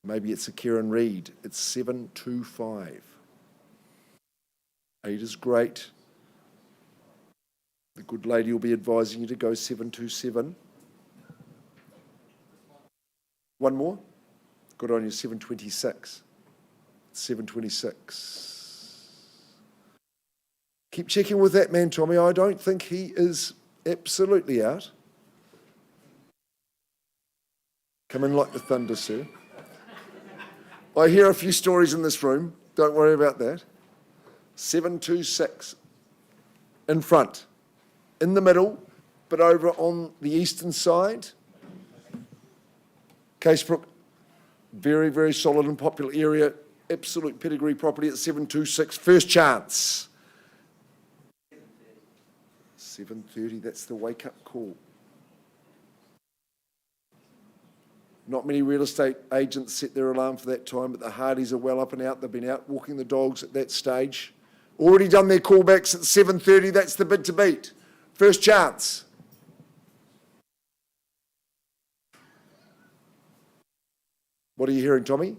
Speaker 3: Maybe it's a Kieran Reid. It's 725. 8 is great. The good lady will be advising you to go 727. One more. Good on you, 726. 726. Keep checking with that man, Tommy. I don't think he is absolutely out. Come in like the thunder, sir. I hear a few stories in this room. Don't worry about that. 726. In front. In the middle, but over on the eastern side. Casebrook, very, very solid and popular area. Absolute pedigree property at 726. First chance. 7:30, that's the wake-up call. Not many real estate agents set their alarm for that time, but the Hardys are well up and out. They've been out walking the dogs at that stage. Already done their callbacks at 7:30. That's the bid to beat. First chance. What are you hearing, Tommy?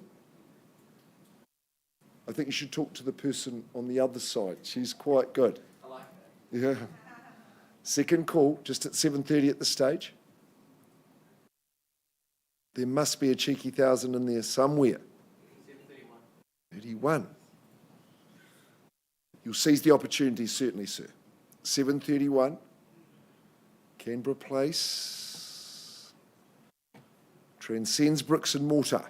Speaker 3: I think you should talk to the person on the other side. She's quite good. I like that. Yeah. Second call, just at 7:30 at the stage. There must be a cheeky thousand in there somewhere. 31. You'll seize the opportunity, certainly, sir. 7:31. Canberra Place. Transcends bricks and mortar.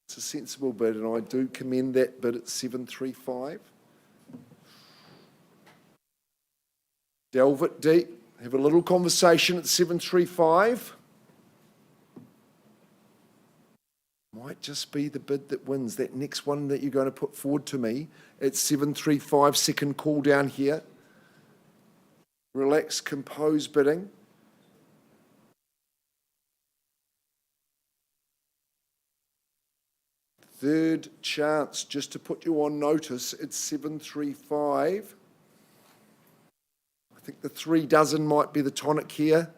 Speaker 3: It's a sensible bid, and I do commend that bid at 735. Delve it deep. Have a little conversation at 735. Might just be the bid that wins. That next one that you're going to put forward to me at 735, second call down here. Relax, compose bidding. Third chance, just to put you on notice, it's 735. I think the 3 dozen might be the tonic here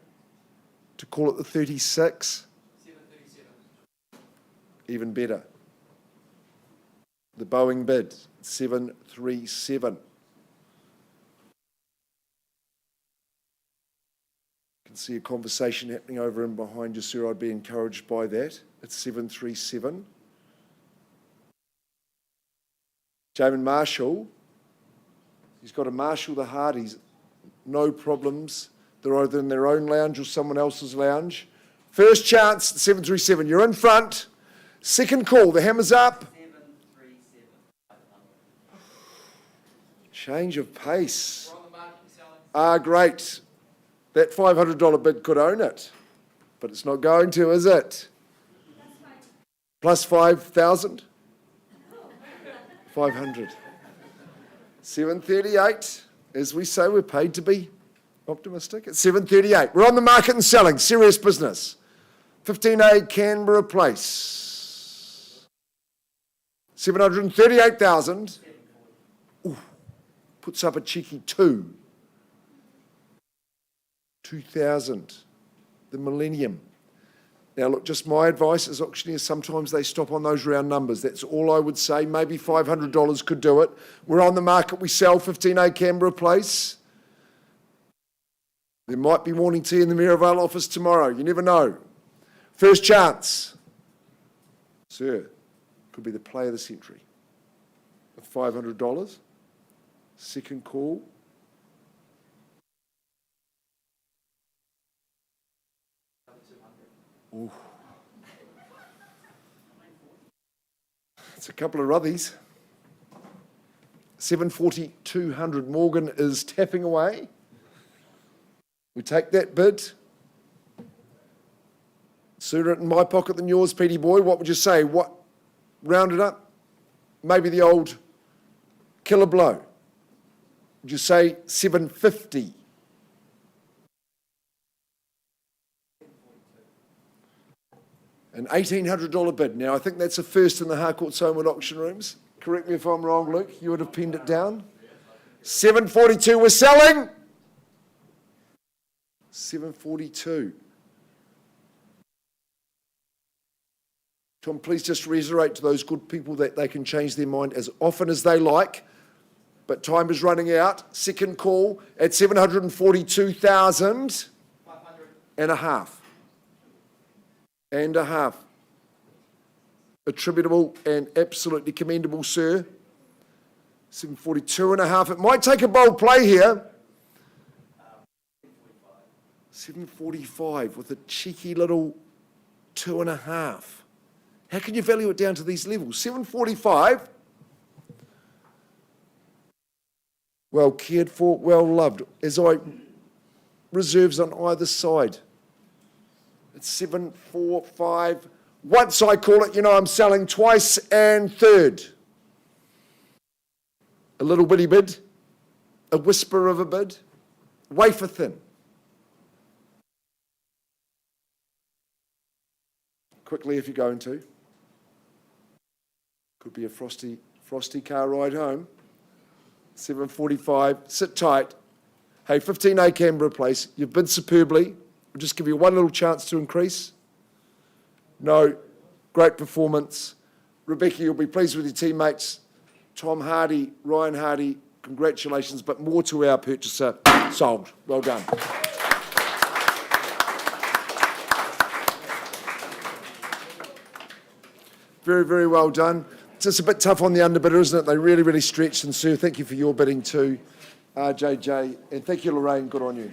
Speaker 3: to call it the 36.
Speaker 5: 737.
Speaker 3: Even better. The Boeing bid, 737. You can see a conversation happening over and behind you, sir. I'd be encouraged by that. It's 737. Jamin Marshall, he's got to marshal the Hardys. No problems. They're either in their own lounge or someone else's lounge. First chance, 737. You're in front. Second call, the hammer's up.
Speaker 5: 737.
Speaker 3: Change of pace. Great. That $500 bid could own it, but it's not going to, is it? Plus 5,000? 500. 738. As we say, we're paid to be optimistic. At 738. We're on the market and selling. Serious business. 15A Canberra Place. 738,000. Ooh, puts up a cheeky 2. 2,000. The Millennium. Now, look, just my advice as auctioneers, sometimes they stop on those round numbers. That's all I would say. Maybe $500 could do it. We're on the market. We sell 15A Canberra Place. There might be morning tea in the Maryvale office tomorrow. You never know. First chance. Sir, could be the play of the century. At $500. Second call. Ooh. It's a couple of ruthies. 740, 200. Morgan is tapping away. We take that bid. Sooner it in my pocket than yours, Petey boy. What would you say? What? Round it up? Maybe the old killer blow. Would you say 750? An $1,800 bid. Now, I think that's a first in the Harcourt's Holmwood auction rooms. Correct me if I'm wrong, Luke. You would have pinned it down. 742, we're selling. 742. Tom, please just reiterate to those good people that they can change their mind as often as they like, but time is running out. Second call at 742,000 and a half. And a half. Attributable and absolutely commendable, sir. 742 and a half. It might take a bold play here. 745 with a cheeky little 2.5. How can you value it down to these levels? 745. Well cared for, well loved. As I reserves on either side. It's 745. Once I call it, you know I'm selling twice and third. A little bitty bid, a whisper of a bid, wafer thin. Quickly if you're going to. Could be a frosty car ride home. 745, sit tight. Hey, 15A Canberra Place, you've bid superbly. We'll just give you one little chance to increase. No, great performance. Rebecca, you'll be pleased with your teammates. Tom Hardy, Ryan Hardy, congratulations, but more to our purchaser. Sold. Well done. Very, very well done. It's just a bit tough on the underbidder, isn't it? They really, really stretched. And Sue, thank you for your bidding too, JJ. And thank you, Lorraine. Good on you.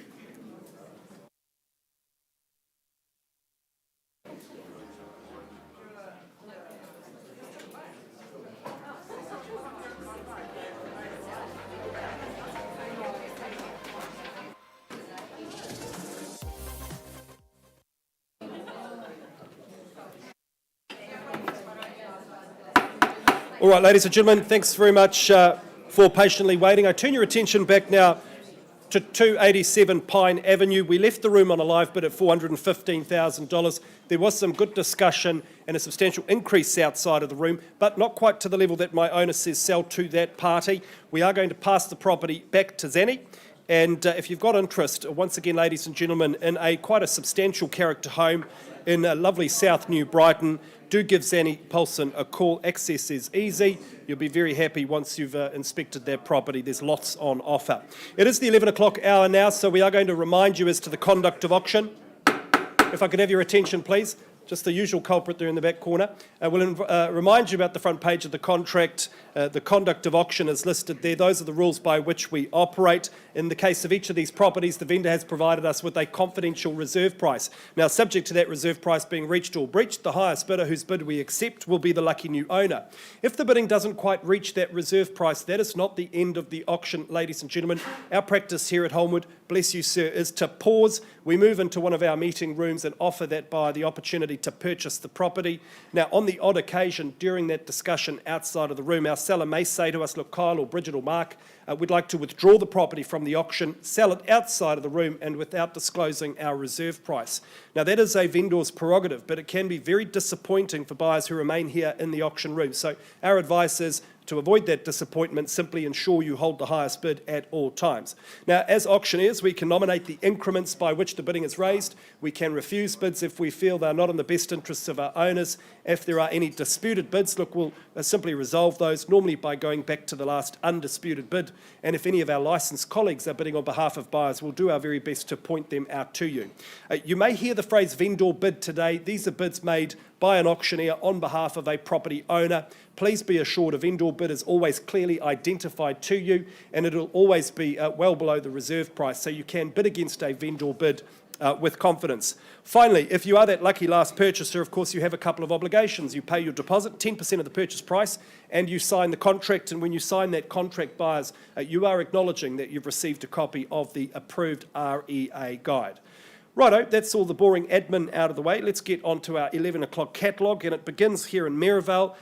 Speaker 2: All right, ladies and gentlemen, thanks very much for patiently waiting. I turn your attention back now to 287 Pine Avenue. We left the room on a live bid at $415,000. There was some good discussion and a substantial increase outside of the room, but not quite to the level that my owner says sell to that party. We are going to pass the property back to Zanny. And if you've got interest, once again, ladies and gentlemen, in quite a substantial character home in lovely South New Brighton, do give Zanny Paulson a call. Access is easy. You'll be very happy once you've inspected that property. There's lots on offer. It is the 11 o'clock hour now, so we are going to remind you as to the conduct of auction. If I could have your attention, please. Just the usual culprit there in the back corner. We'll remind you about the front page of the contract. The conduct of auction is listed there. Those are the rules by which we operate. In the case of each of these properties, the vendor has provided us with a confidential reserve price. Now, subject to that reserve price being reached or breached, the highest bidder whose bid we accept will be the lucky new owner. If the bidding doesn't quite reach that reserve price, that is not the end of the auction, ladies and gentlemen. Our practice here at Holmwood, bless you, sir, is to pause. We move into one of our meeting rooms and offer that buyer the opportunity to purchase the property. Now, on the odd occasion during that discussion outside of the room, our seller may say to us, look, Kyle or Bridget or Mark, we'd like to withdraw the property from the auction, sell it outside of the room and without disclosing our reserve price. Now, that is a vendor's prerogative, but it can be very disappointing for buyers who remain here in the auction room. So our advice is to avoid that disappointment, simply ensure you hold the highest bid at all times. Now, as auctioneers, we can nominate the increments by which the bidding is raised. We can refuse bids if we feel they're not in the best interests of our owners. If there are any disputed bids, look, we'll simply resolve those, normally by going back to the last undisputed bid. And if any of our licensed colleagues are bidding on behalf of buyers, we'll do our very best to point them out to you. You may hear the phrase vendor bid today. These are bids made by an auctioneer on behalf of a property owner. Please be assured a vendor bid is always clearly identified to you, and it'll always be well below the reserve price, so you can bid against a vendor bid with confidence. Finally, if you are that lucky last purchaser, of course, you have a couple of obligations. You pay your deposit, 10% of the purchase price, and you sign the contract. And when you sign that contract, buyers, you are acknowledging that you've received a copy of the approved REA guide. Righto, that's all the boring admin out of the way. Let's get on to our 11 o'clock catalogue, and it begins here in Maryvale,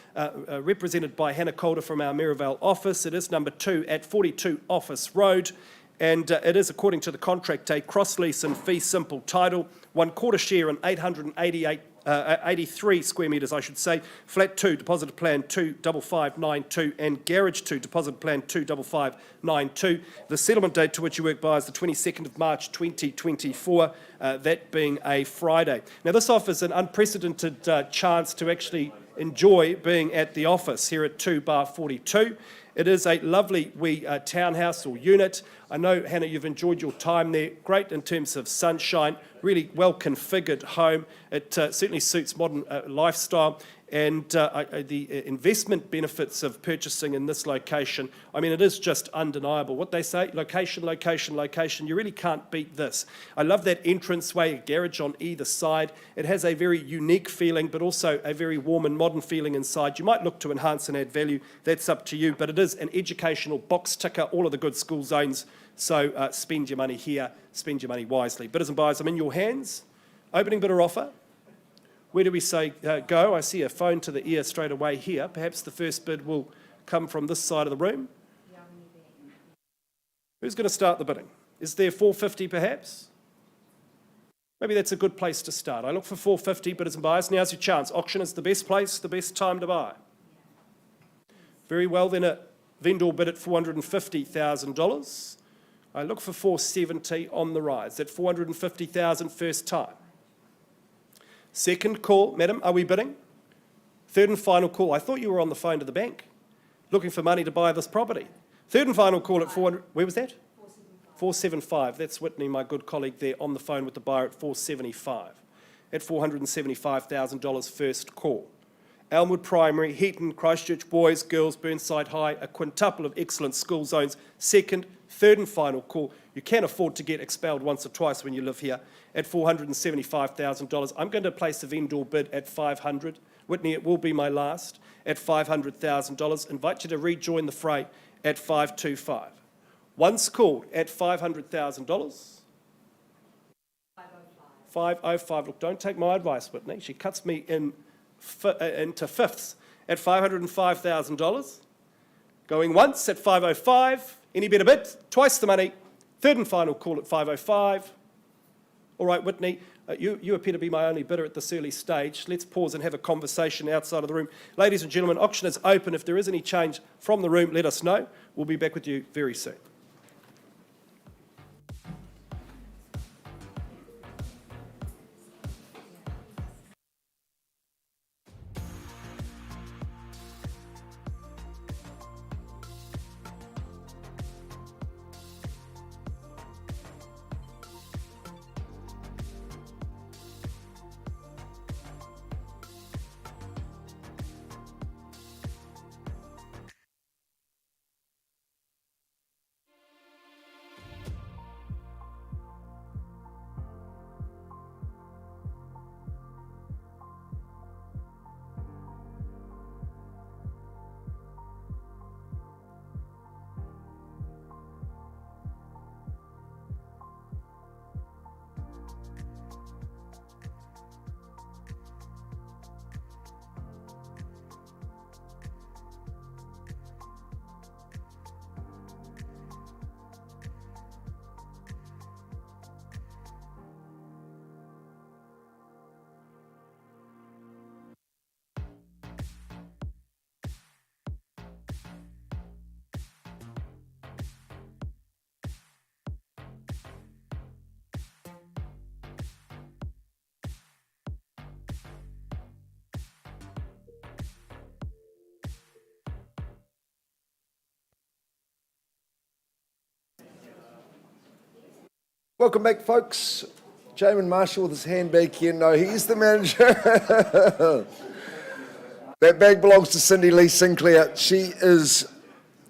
Speaker 2: represented by Hannah Calder from our Maryvale office. It is number 2 at 42 Office Road, and it is, according to the contract, a cross-lease and fee-simple title, 1/4 share and 83 square metres, I should say, flat 2, deposit plan 25592, and garage 2, deposit plan 25592. The settlement date to which you work by is the 22nd of March 2024, that being a Friday. Now, this offers an unprecedented chance to actually enjoy being at the office here at 2/42. It is a lovely wee townhouse or unit. I know, Hannah, you've enjoyed your time there. Great in terms of sunshine, really well configured home. It certainly suits modern lifestyle. And the investment benefits of purchasing in this location, I mean, it is just undeniable. What they say, location, location, location, you really can't beat this. I love that entranceway, a garage on either side. It has a very unique feeling, but also a very warm and modern feeling inside. You might look to enhance and add value. That's up to you, but it is an educational box ticker, all of the good school zones. So spend your money here, spend your money wisely. Bidders and buyers, I'm in your hands. Opening bidder offer. Where do we say go? I see a phone to the ear straight away here. Perhaps the first bid will come from this side of the room. Who's going to start the bidding? Is there 450 perhaps? Maybe that's a good place to start. I look for 450, bidders and buyers. Now's your chance. Auction is the best place, the best time to buy. Very well, then a vendor bid at $450,000. I look for 470 on the rise. At $450,000 first time. Second call, madam, are we bidding? Third and final call. I thought you were on the phone to the bank, looking for money to buy this property. Third and final call at 400. Where was that? 475. That's Whitney, my good colleague there, on the phone with the buyer at 475. At $475,000 first call. Elmwood Primary, Heaton, Christchurch Boys, Girls, Burnside High, a quintuple of excellent school zones. Second, third and final call. You can afford to get expelled once or twice when you live here. At $475,000. I'm going to place a vendor bid at $500,000. Whitney, it will be my last. At $500,000. Invite you to rejoin the fray at $525,000. Once called at $500,000. $505,000. Look, don't take my advice, Whitney. She cuts me into fifths at $505,000. Going once at $505,000. Any better bid? Twice the money. Third and final call at $505,000. All right, Whitney, you appear to be my only bidder at this early stage. Let's pause and have a conversation outside of the room. Ladies and gentlemen, auction is open. If there is any change from the room, let us know. We'll be back with you very soon.
Speaker 3: Welcome back, folks. Jamin Marshall with his handbag here. No, he's the manager. That bag belongs to Cindy Lee Sinclair. She is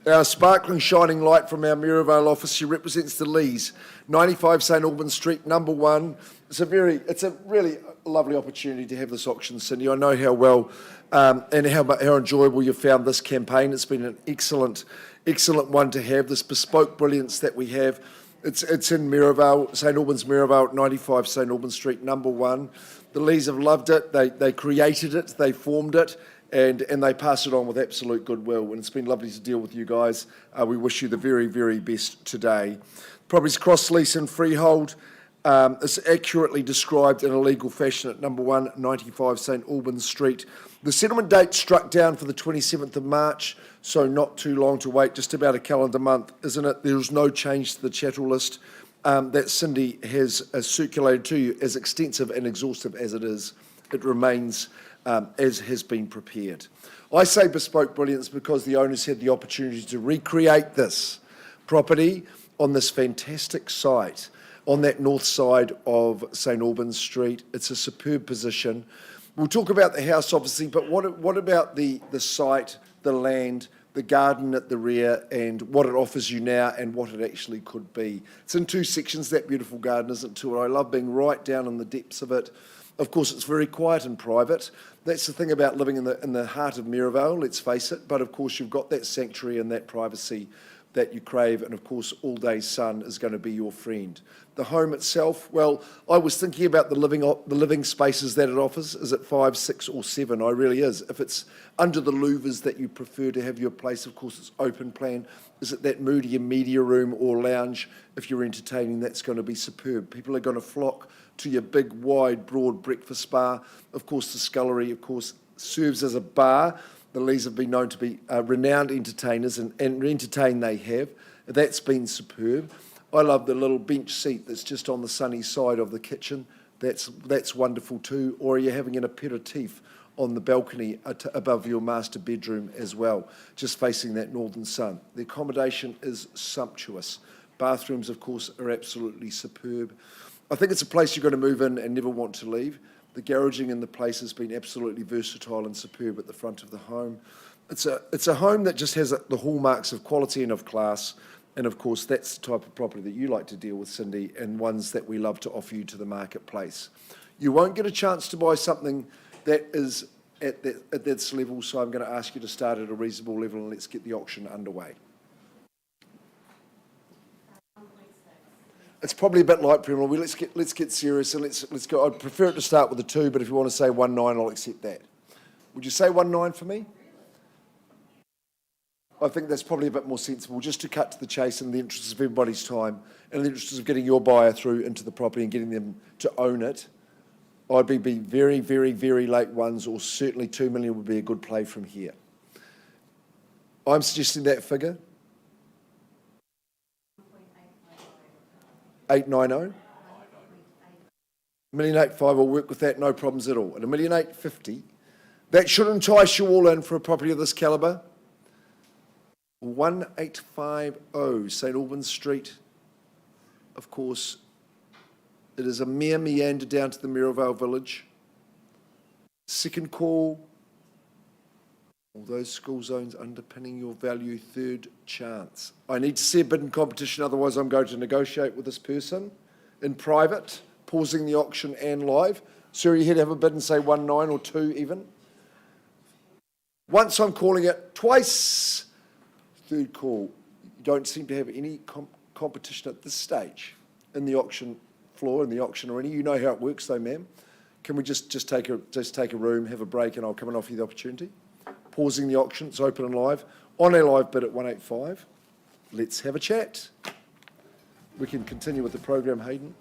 Speaker 3: our sparkling shining light from our Maryvale office. She represents the Lees, 95 St Albans Street, number 1. It's a really lovely opportunity to have this auction, Cindy. I know how well and how enjoyable you found this campaign. It's been an excellent one to have, this bespoke brilliance that we have. It's in Maryvale, St Albans Maryvale, 95 St Albans Street, number 1. The Lees have loved it. They created it. They formed it. And they pass it on with absolute goodwill. And it's been lovely to deal with you guys. We wish you the very, very best today. Property's cross-lease and freehold. It's accurately described in a legal fashion at number 1, 95 St Albans Street. The settlement date struck down for the 27th of March, so not too long to wait, just about a calendar month, isn't it? There is no change to the chattel list that Cindy has circulated to you, as extensive and exhaustive as it is. It remains as has been prepared. I say bespoke brilliance because the owners had the opportunity to recreate this property on this fantastic site on that north side of St Albans Street. It's a superb position. We'll talk about the house, obviously, but what about the site, the land, the garden at the rear, and what it offers you now and what it actually could be? It's in two sections, that beautiful garden, isn't it, too? I love being right down in the depths of it. Of course, it's very quiet and private. That's the thing about living in the heart of Maryvale, let's face it. But of course, you've got that sanctuary and that privacy that you crave, and of course, all-day sun is going to be your friend. The home itself, well, I was thinking about the living spaces that it offers. Is it 5, 6, or 7? I really is. If it's under the louvers that you prefer to have your place, of course, it's open plan. Is it that moodier media room or lounge? If you're entertaining, that's going to be superb. People are going to flock to your big, wide, broad breakfast bar. Of course, the scullery, of course, serves as a bar. The Lees have been known to be renowned entertainers, and entertain they have. That's been superb. I love the little bench seat that's just on the sunny side of the kitchen. That's wonderful too. Or are you having an aperitif on the balcony above your master bedroom as well, just facing that northern sun? The accommodation is sumptuous. Bathrooms, of course, are absolutely superb. I think it's a place you're going to move in and never want to leave. The garaging in the place has been absolutely versatile and superb at the front of the home. It's a home that just has the hallmarks of quality and of class, and of course that's the type of property that you like to deal with, Cindy, and ones that we love to offer you to the marketplace. You won't get a chance to buy something that is at this level, so I'm going to ask you to start at a reasonable level and let's get the auction underway. It's probably a bit light, Primrose. Let's get serious and let's go. I'd prefer it to start with a 2, but if you want to say 1.9, I'll accept that. Would you say 1.9 for me? I think that's probably a bit more sensible, just to cut to the chase in the interest of everybody's time and in the interest of getting your buyer through into the property and getting them to own it. I'd be very, very, very late ones, or certainly 2 million would be a good play from here. I'm suggesting that figure. 890. 1,885,000 will work with that, no problems at all. At 1,850,000, that should entice you all in for a property of this calibre. 1850 St Albans Street. Of course, it is a mere meander down to the Maryvale village. Second call. All those school zones underpinning your value, third chance. I need to see a bidding competition, otherwise I'm going to negotiate with this person in private, pausing the auction and live. Sir, you here to have a bid and say 1.9 or 2 even? Once I'm calling it, twice. Third call. You don't seem to have any competition at this stage in the auction floor, in the auction arena. You know how it works though, ma'am. Can we just take a room, have a break, and I'll come and offer you the opportunity? Pausing the auction, it's open and live. On a live bid at 185. Let's have a chat. We can continue with the program, Hayden.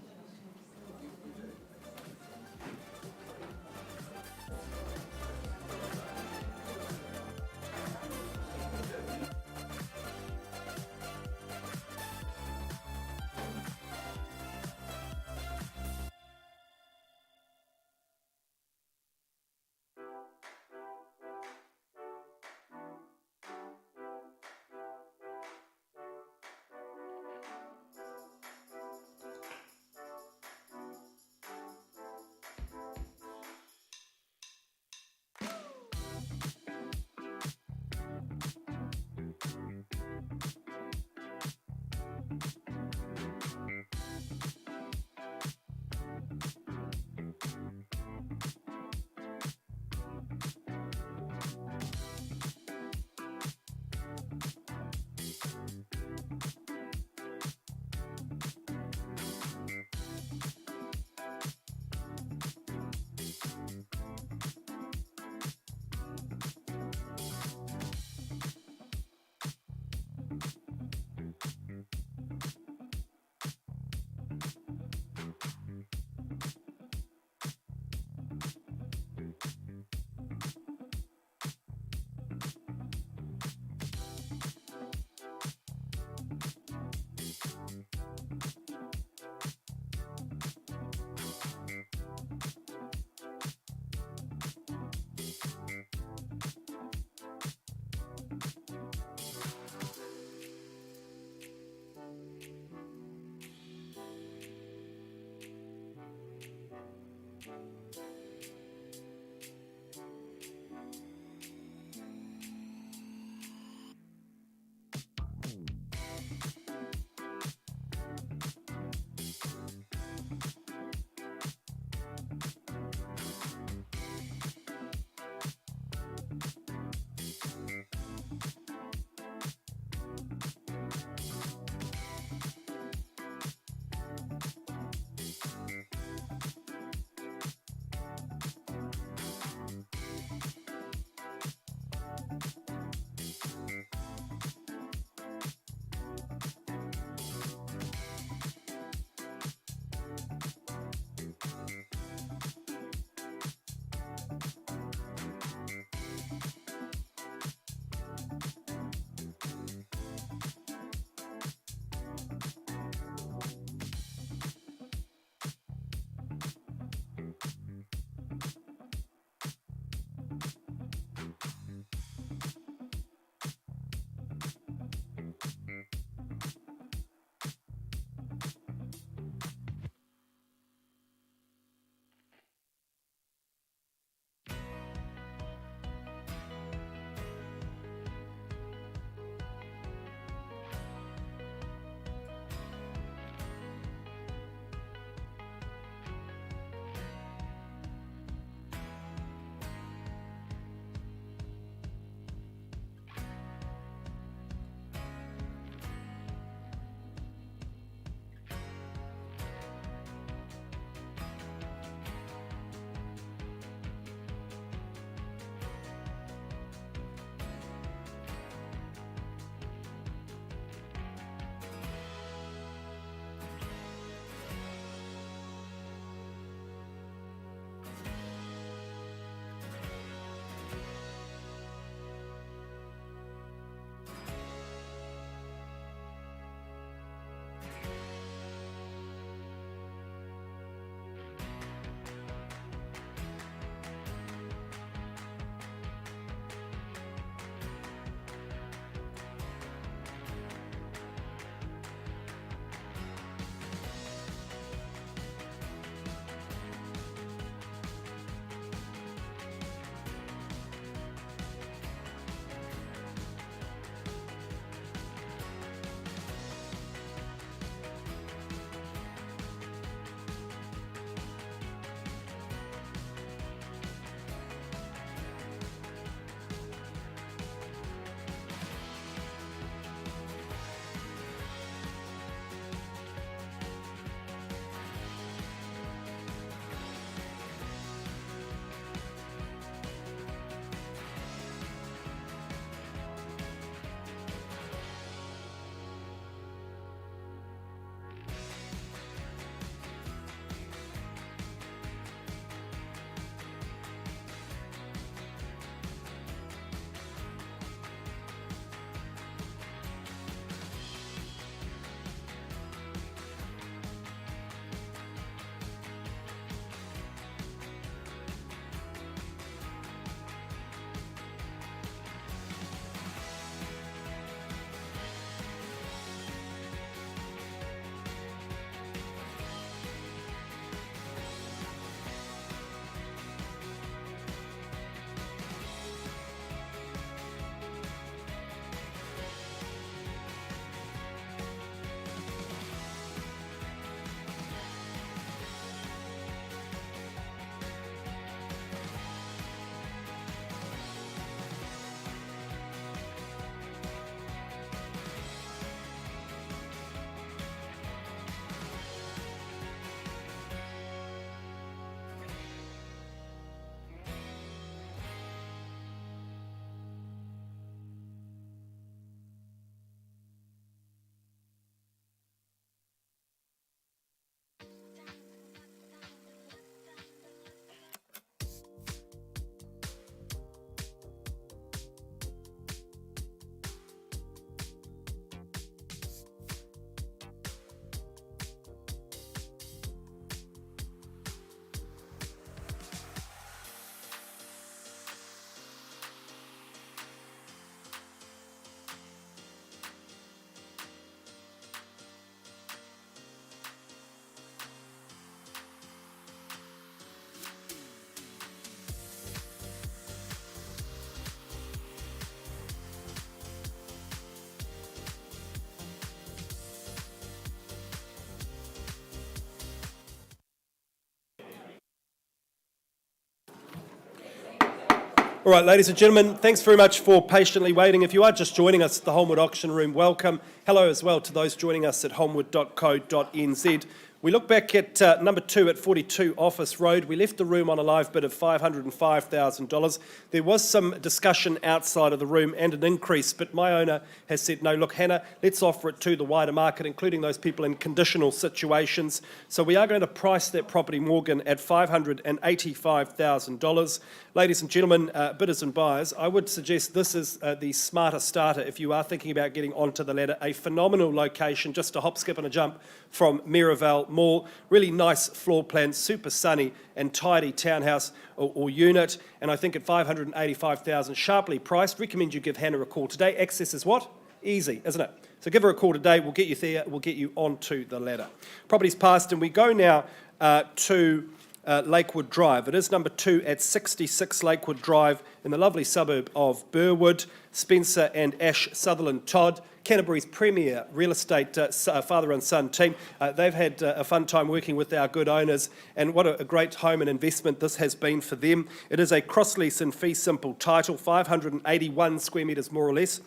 Speaker 2: All right, ladies and gentlemen, thanks very much for patiently waiting. If you are just joining us at the Holmwood Auction Room, welcome. Hello as well to those joining us at holmwood.co.nz. We look back at number 2 at 42 Office Road. We left the room on a live bid of $505,000. There was some discussion outside of the room and an increase, but my owner has said, no, look, Hannah, let's offer it to the wider market, including those people in conditional situations. So we are going to price that property, Morgan, at $585,000. Ladies and gentlemen, bidders and buyers, I would suggest this is the smarter starter if you are thinking about getting onto the ladder. A phenomenal location, just a hop, skip and a jump from Maram Mall. Really nice floor plan, super sunny and tidy townhouse or unit. And I think at $585,000, sharply priced. Recommend you give Hannah a call today. Access is what? Easy, isn't it? So give her a call today. We'll get you there. We'll get you onto the ladder. Property's passed, and we go now to Lakewood Drive. It is number 2 at 66 Lakewood Drive in the lovely suburb of Burwood. Spencer and Ash Sutherland Todd, Canterbury's premier real estate father and son team. They've had a fun time working with our good owners, and what a great home and investment this has been for them. It is a cross-lease and fee simple title, 581 square metres more or less.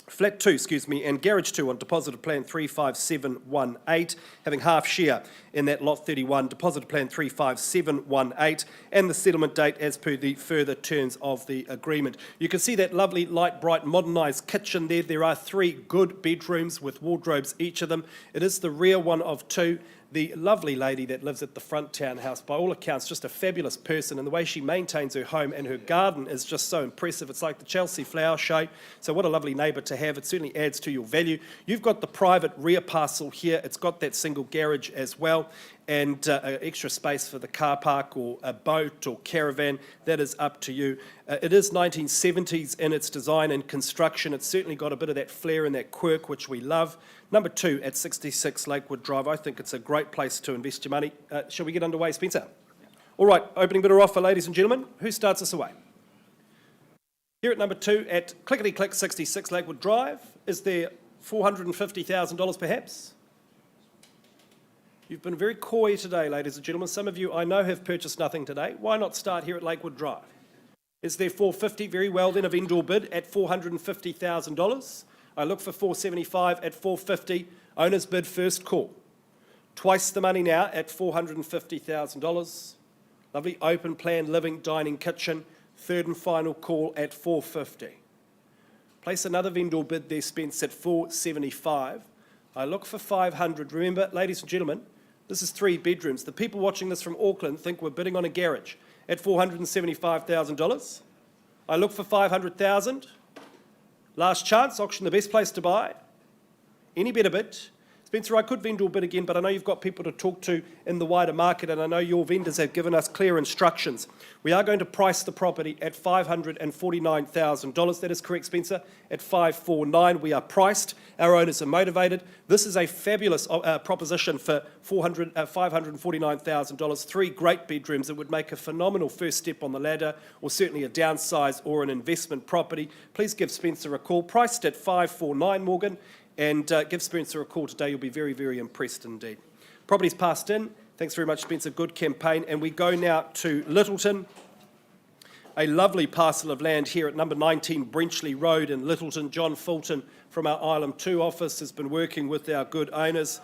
Speaker 2: Flat 2, and Garage 2 on deposited plan 35718, having half share in that lot 31, deposited plan 35718, and the settlement date as per the further terms of the agreement. You can see that lovely, light, bright, modernised kitchen there. There are 3 good bedrooms with wardrobes, each of them. It is the rear one of 2. The lovely lady that lives at the front townhouse, by all accounts, just a fabulous person, and the way she maintains her home and her garden is just so impressive. It's like the Chelsea flower show, so what a lovely neighbour to have. It certainly adds to your value. You've got the private rear parcel here. It's got that single garage as well, and extra space for the car park or a boat or caravan. That is up to you. It is 1970s in its design and construction. It's certainly got a bit of that flair and that quirk, which we love. Number 2 at 66 Lakewood Drive. I think it's a great place to invest your money. Shall we get underway, Spencer? All right, opening bidder offer, ladies and gentlemen. Who starts us away? Here at number 2 at clickety-click 66 Lakewood Drive. Is there $450,000 perhaps? You've been very coy today, ladies and gentlemen. Some of you I know have purchased nothing today. Why not start here at Lakewood Drive? Is there $450,000? Very well then, a vendor bid at $450,000. I look for $475,000 at $450,000. Owner's bid first call. Twice the money now at $450,000. Lovely open plan, living, dining, kitchen. Third and final call at $450,000. Place another vendor bid there, Spence, at $475,000. I look for $500,000. Remember, ladies and gentlemen, this is 3 bedrooms. The people watching this from Auckland think we're bidding on a garage at $475,000. I look for $500,000. Last chance, auction the best place to buy. Any better bid? Spencer, I could vendor bid again, but I know you've got people to talk to in the wider market, and I know your vendors have given us clear instructions. We are going to price the property at $549,000. That is correct, Spencer. At $549,000, we are priced. Our owners are motivated. This is a fabulous proposition for $549,000. 3 great bedrooms. It would make a phenomenal first step on the ladder, or certainly a downsize or an investment property. Please give Spencer a call. Priced at $549,000, Morgan. And give Spencer a call today. You'll be very, very impressed indeed. Property's passed in. Thanks very much, Spencer. Good campaign. And we go now to Littleton. A lovely parcel of land here at number 19 Brenchley Road in Littleton. John Fulton from our Island 2 office has been working with our good owners.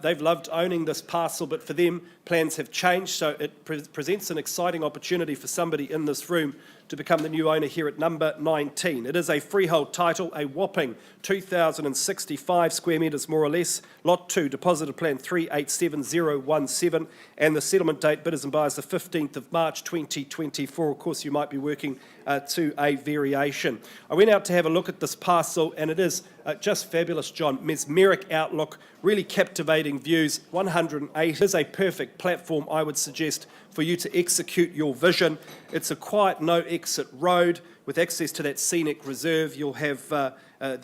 Speaker 2: They've loved owning this parcel, but for them, plans have changed, so it presents an exciting opportunity for somebody in this room to become the new owner here at number 19. It is a freehold title, a whopping 2,065 square metres more or less. Lot 2, deposited plan 387017, and the settlement date, bidders and buyers, the 15th of March 2024. Of course, you might be working to a variation. I went out to have a look at this parcel, and it is just fabulous, John. Mesmeric outlook, really captivating views, 108. It is a perfect platform, I would suggest, for you to execute your vision. It's a quiet, no-exit road with access to that scenic reserve. You'll have the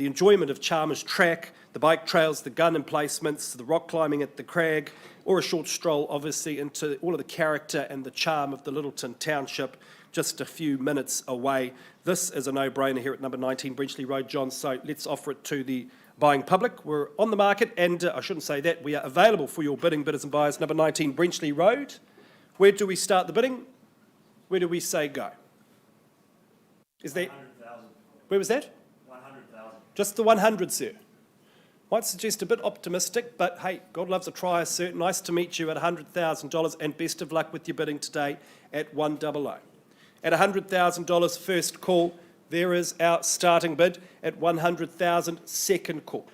Speaker 2: enjoyment of Chalmers Track, the bike trails, the gun emplacements, the rock climbing at the crag, or a short stroll, obviously, into all of the character and the charm of the Littleton Township, just a few minutes away. This is a no-brainer here at number 19 Brenchley Road, John, so let's offer it to the buying public. We're on the market, and I shouldn't say that, we are available for your bidding, bidders and buyers. Number 19 Brenchley Road. Where do we start the bidding? Where do we say go? Is there?
Speaker 6: 100,000.
Speaker 2: Where was that?
Speaker 6: 100,000.
Speaker 2: Just the 100, sir. Might suggest a bit optimistic, but hey, God loves a trier, sir. Nice to meet you at $100,000, and best of luck with your bidding today at 100. At $100,000 first call, there is our starting bid at 100,000 second call.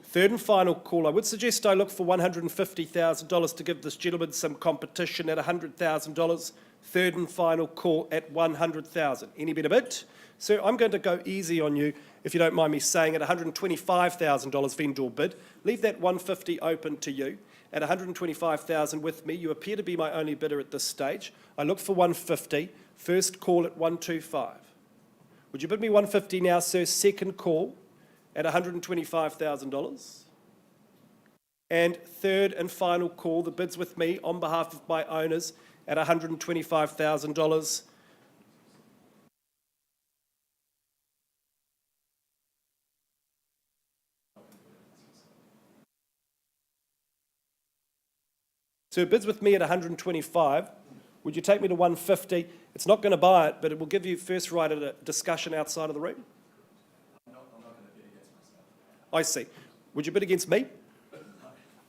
Speaker 2: Third and final call, I would suggest I look for $150,000 to give this gentleman some competition at $100,000. Third and final call at 100,000. Any better bid? Sir, I'm going to go easy on you, if you don't mind me saying, at $125,000 vendor bid. Leave that 150 open to you. At 125,000 with me, you appear to be my only bidder at this stage. I look for 150. First call at 125. Would you bid me 150 now, sir? Second call at $125,000. And third and final call, the bids with me on behalf of my owners at $125,000. So bids with me at 125. Would you take me to 150? It's not going to buy it, but it will give you first right at a discussion outside of the room.
Speaker 6: I'm not going to bid against myself.
Speaker 2: I see. Would you bid against me?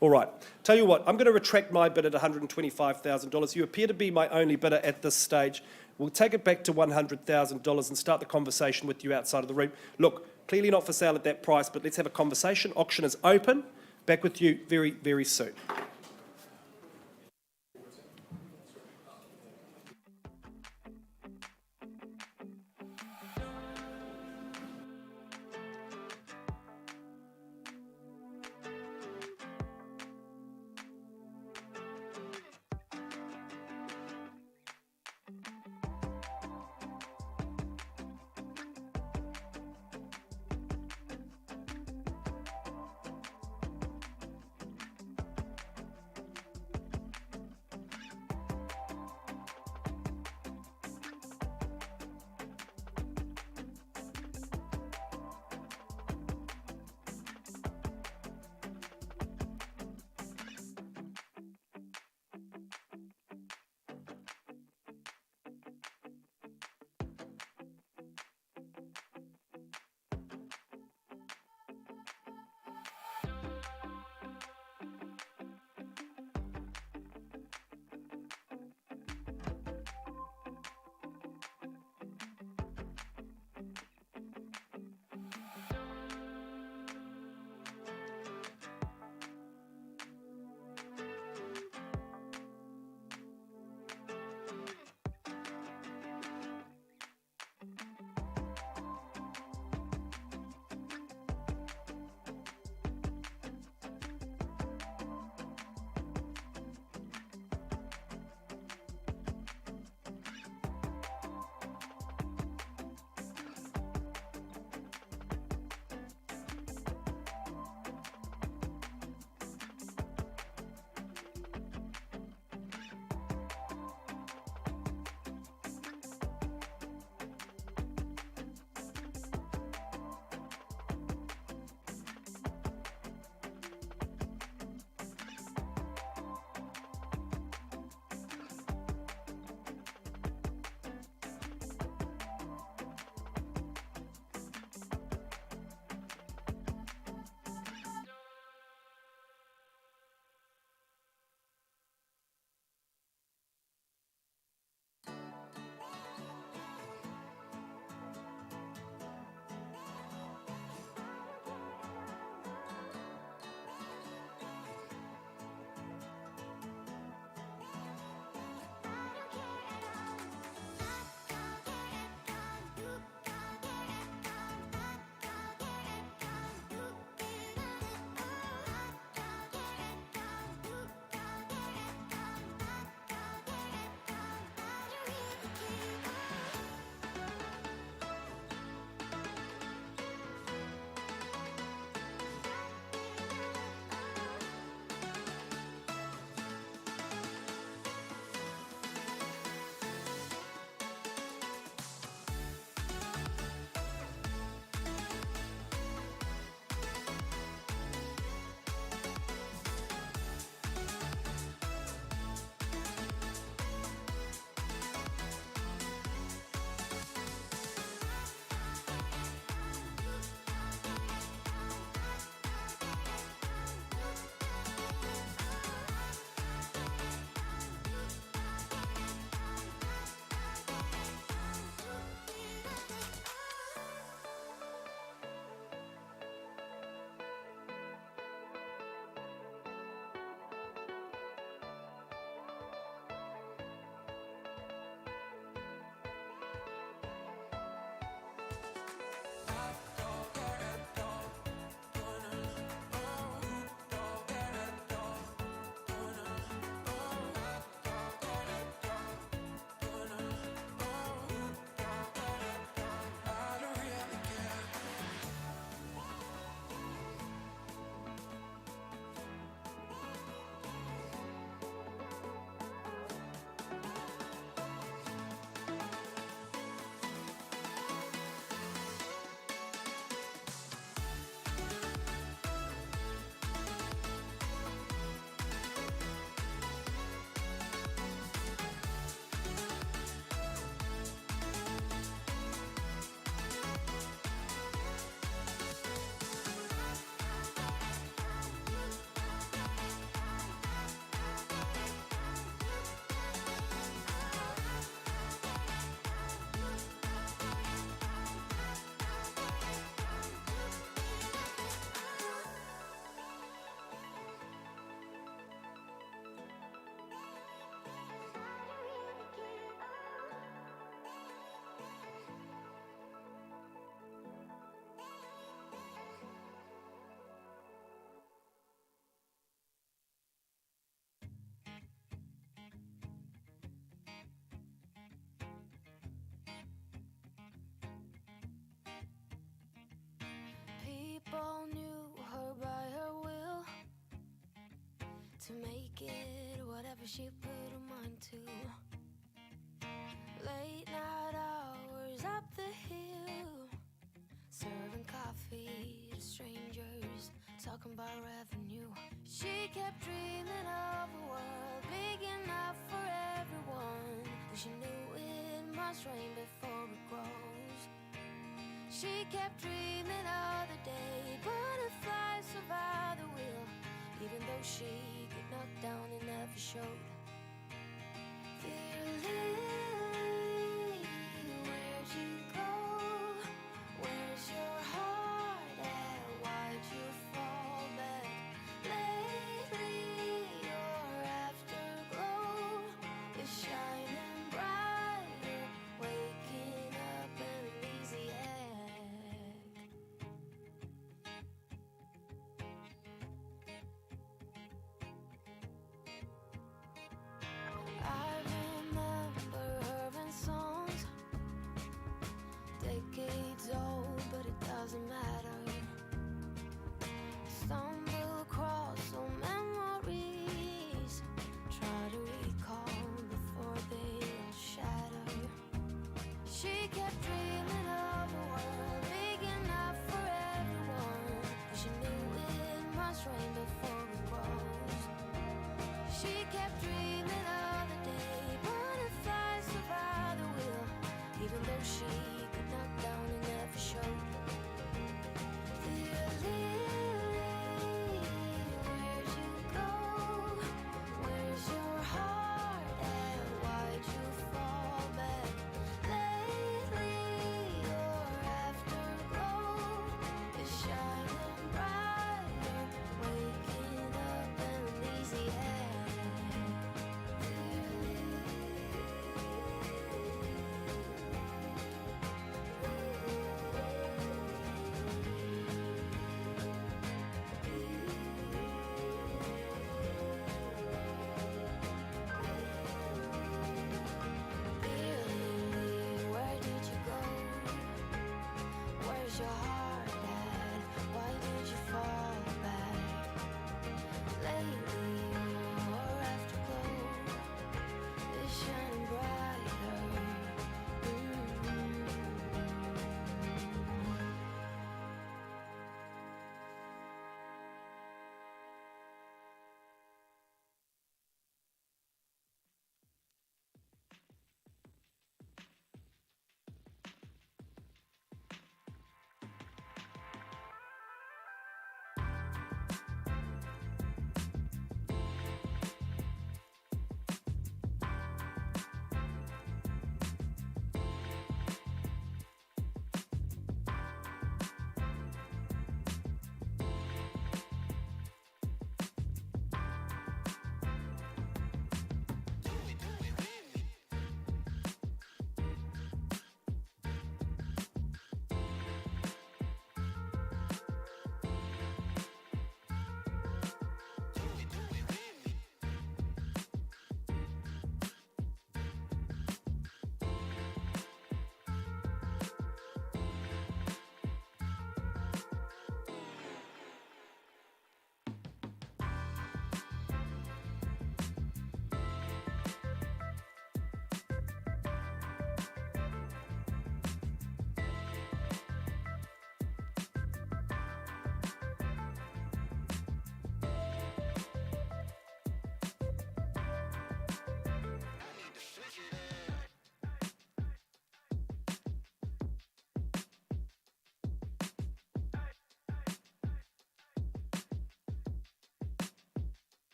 Speaker 2: All right. Tell you what, I'm going to retract my bid at $125,000. You appear to be my only bidder at this stage. We'll take it back to $100,000 and start the conversation with you outside of the room. Look, clearly not for sale at that price, but let's have a conversation. Auction is open. Back with you very, very soon.
Speaker 7: to make it whatever she put her mind to. Late night hours up the hill, serving coffee to strangers, talking about revenue. She kept dreaming of a world big enough for everyone, but she knew it must rain before it grows. She kept dreaming of the day butterflies survive the wheel, even though she got knocked down and never showed. Dear Lily, where'd you go? Where's your heart at? Why'd you fall back? Lately your afterglow is shining brighter, waking up an uneasy egg. I remember her in songs, decades old, but it doesn't matter. Stumble across old memories, try to recall before they all shatter. She kept dreaming of a world big enough for everyone, but she knew it must rain before it grows. She kept dreaming of the day butterflies survive the wheel, even though she got knocked down and never showed. Dear Lily, where'd you go? Where's your heart at? Why'd you fall back? Lately your afterglow is shining brighter, waking up an uneasy egg. Dear Lily.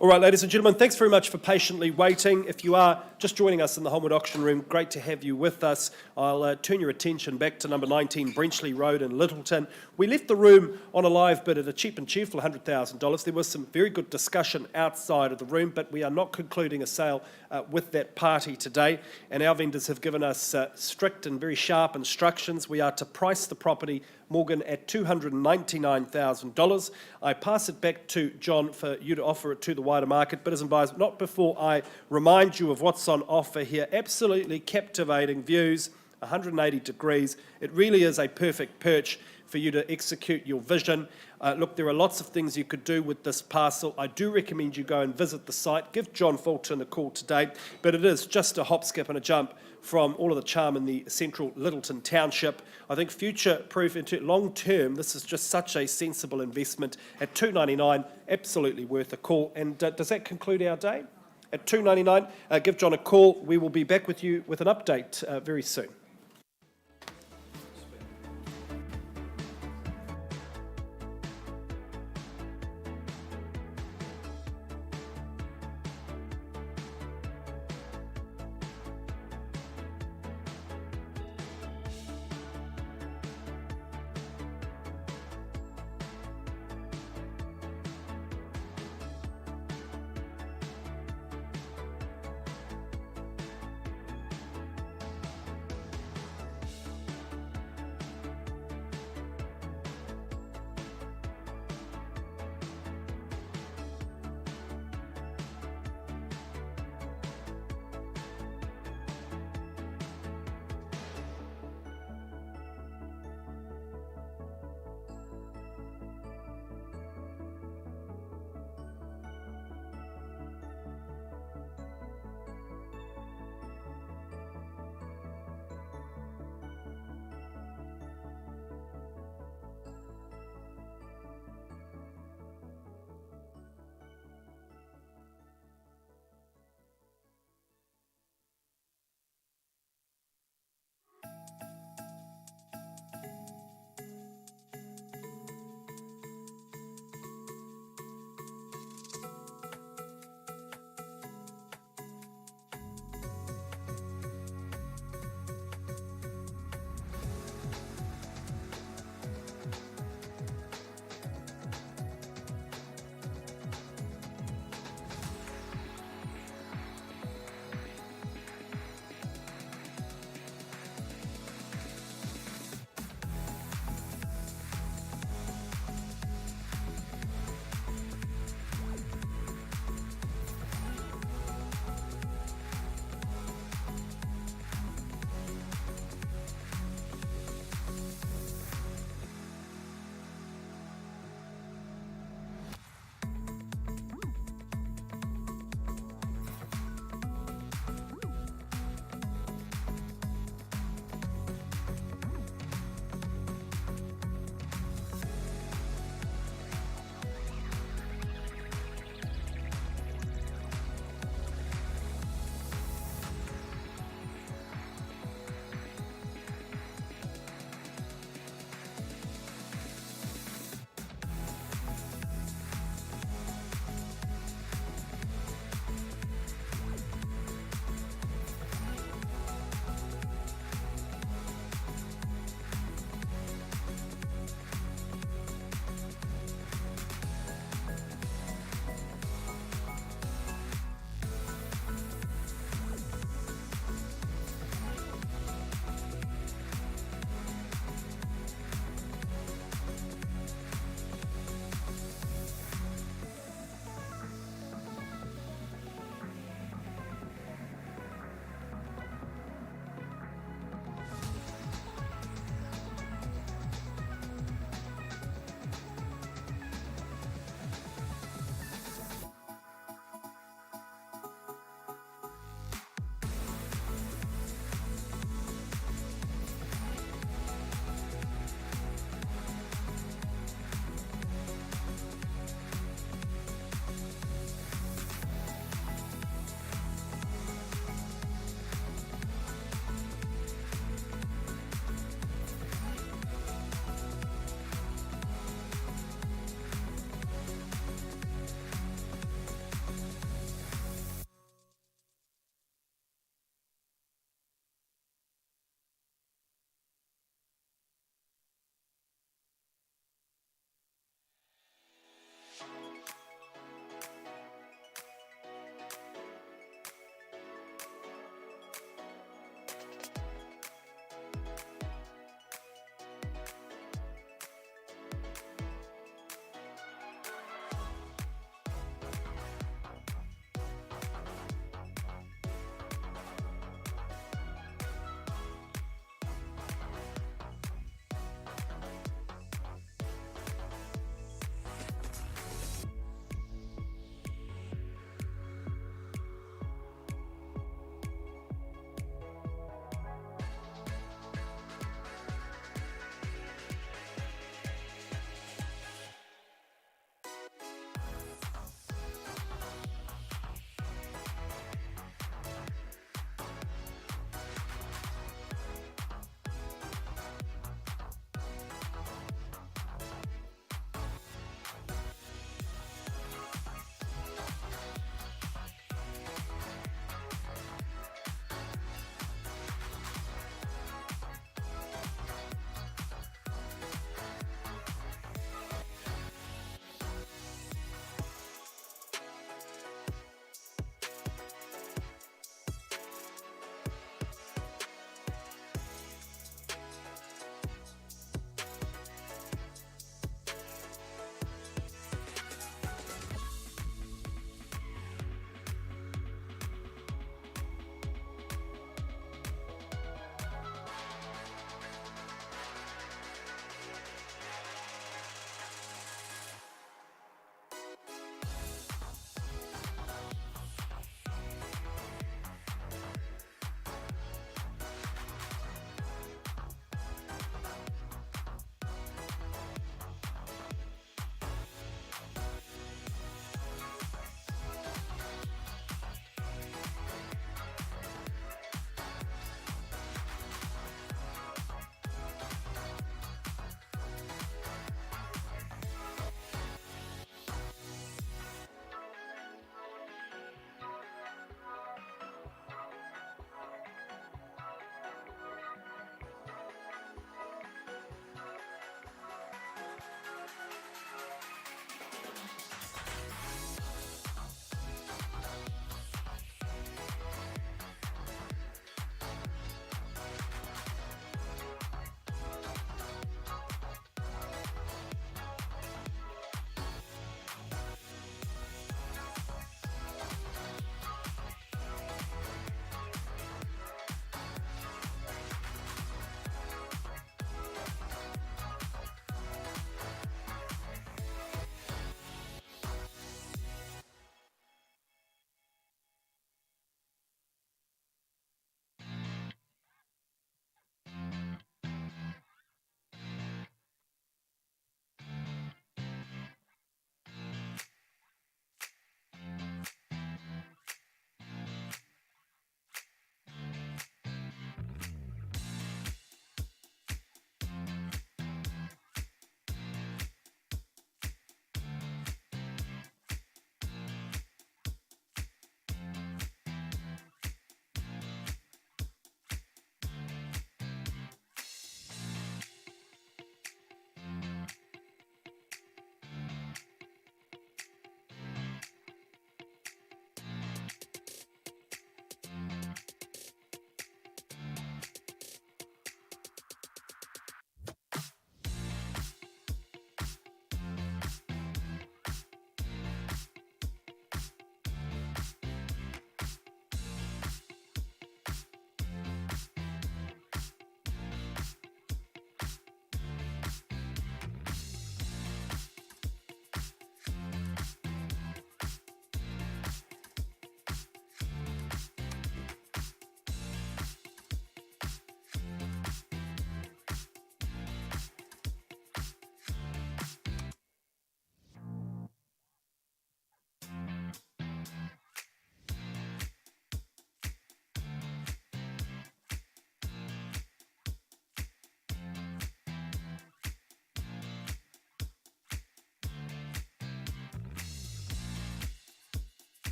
Speaker 2: All right, ladies and gentlemen, thanks very much for patiently waiting. If you are just joining us in the Holmwood auction room, great to have you with us. I'll turn your attention back to number 19 Brenchley Road in Littleton. We left the room on a live bid at a cheap and cheerful $100,000. There was some very good discussion outside of the room, but we are not concluding a sale with that party today. And our vendors have given us strict and very sharp instructions. We are to price the property, Morgan, at $299,000. I pass it back to John for you to offer it to the wider market. Bidders and buyers, not before I remind you of what's on offer here. Absolutely captivating views, 180 degrees. It really is a perfect perch for you to execute your vision. Look, there are lots of things you could do with this parcel. I do recommend you go and visit the site. Give John Fulton a call today. But it is just a hop, skip and a jump from all of the charm in the central Littleton township. I think future-proof into long term, this is just such a sensible investment. At $299, absolutely worth a call. And does that conclude our day? At $299, give John a call. We will be back with you with an update very soon.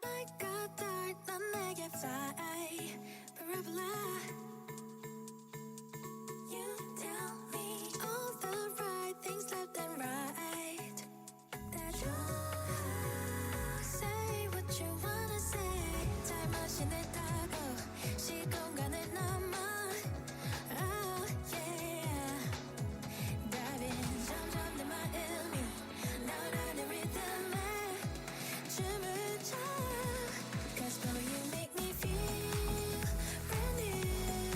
Speaker 7: Like a dart, 넌 내게 fly, parabola. You tell me all the right things left and right. That you say what you wanna say. Time machine을 타고 시공간을 넘어. Oh yeah. Diving 점점 내 마음이 나오라는 리듬에 춤을 춰. 'Cause boy you make me feel brand new.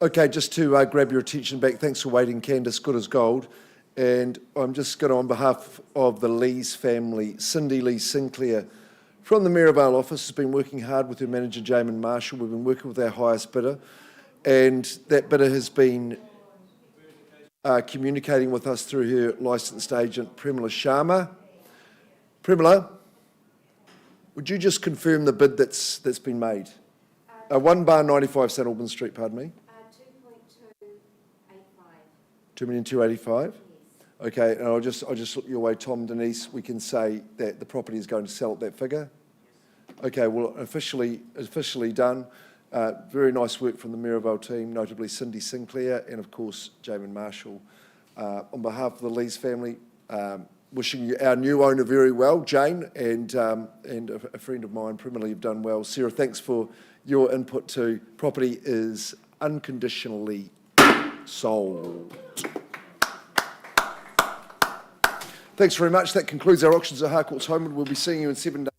Speaker 3: Okay, just to grab your attention back, thanks for waiting, Candice, good as gold. And I'm just going to, on behalf of the Lees family, Cindy Lee Sinclair from the Maryvale office has been working hard with her manager, Jamin Marshall. We've been working with our highest bidder, and that bidder has been communicating with us through her licensed agent, Premila Sharma. Premila, would you just confirm the bid that's been made? 1 bar 95 St Albans Street, pardon me. 2,285,000. Okay, and I'll just look your way, Tom, Denise. We can say that the property is going to sell at that figure. Okay, well, officially done. Very nice work from the Maryvale team, notably Cindy Sinclair and, of course, Jamin Marshall. On behalf of the Lees family, wishing our new owner very well, Jane, and a friend of mine, Primally, you've done well. Sarah, thanks for your input too. Property is unconditionally sold. Thanks very much. That concludes our auctions at Harcourt's Holmwood. We'll be seeing you in 7 days.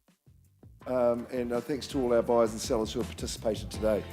Speaker 3: And thanks to all our buyers and sellers who have participated today.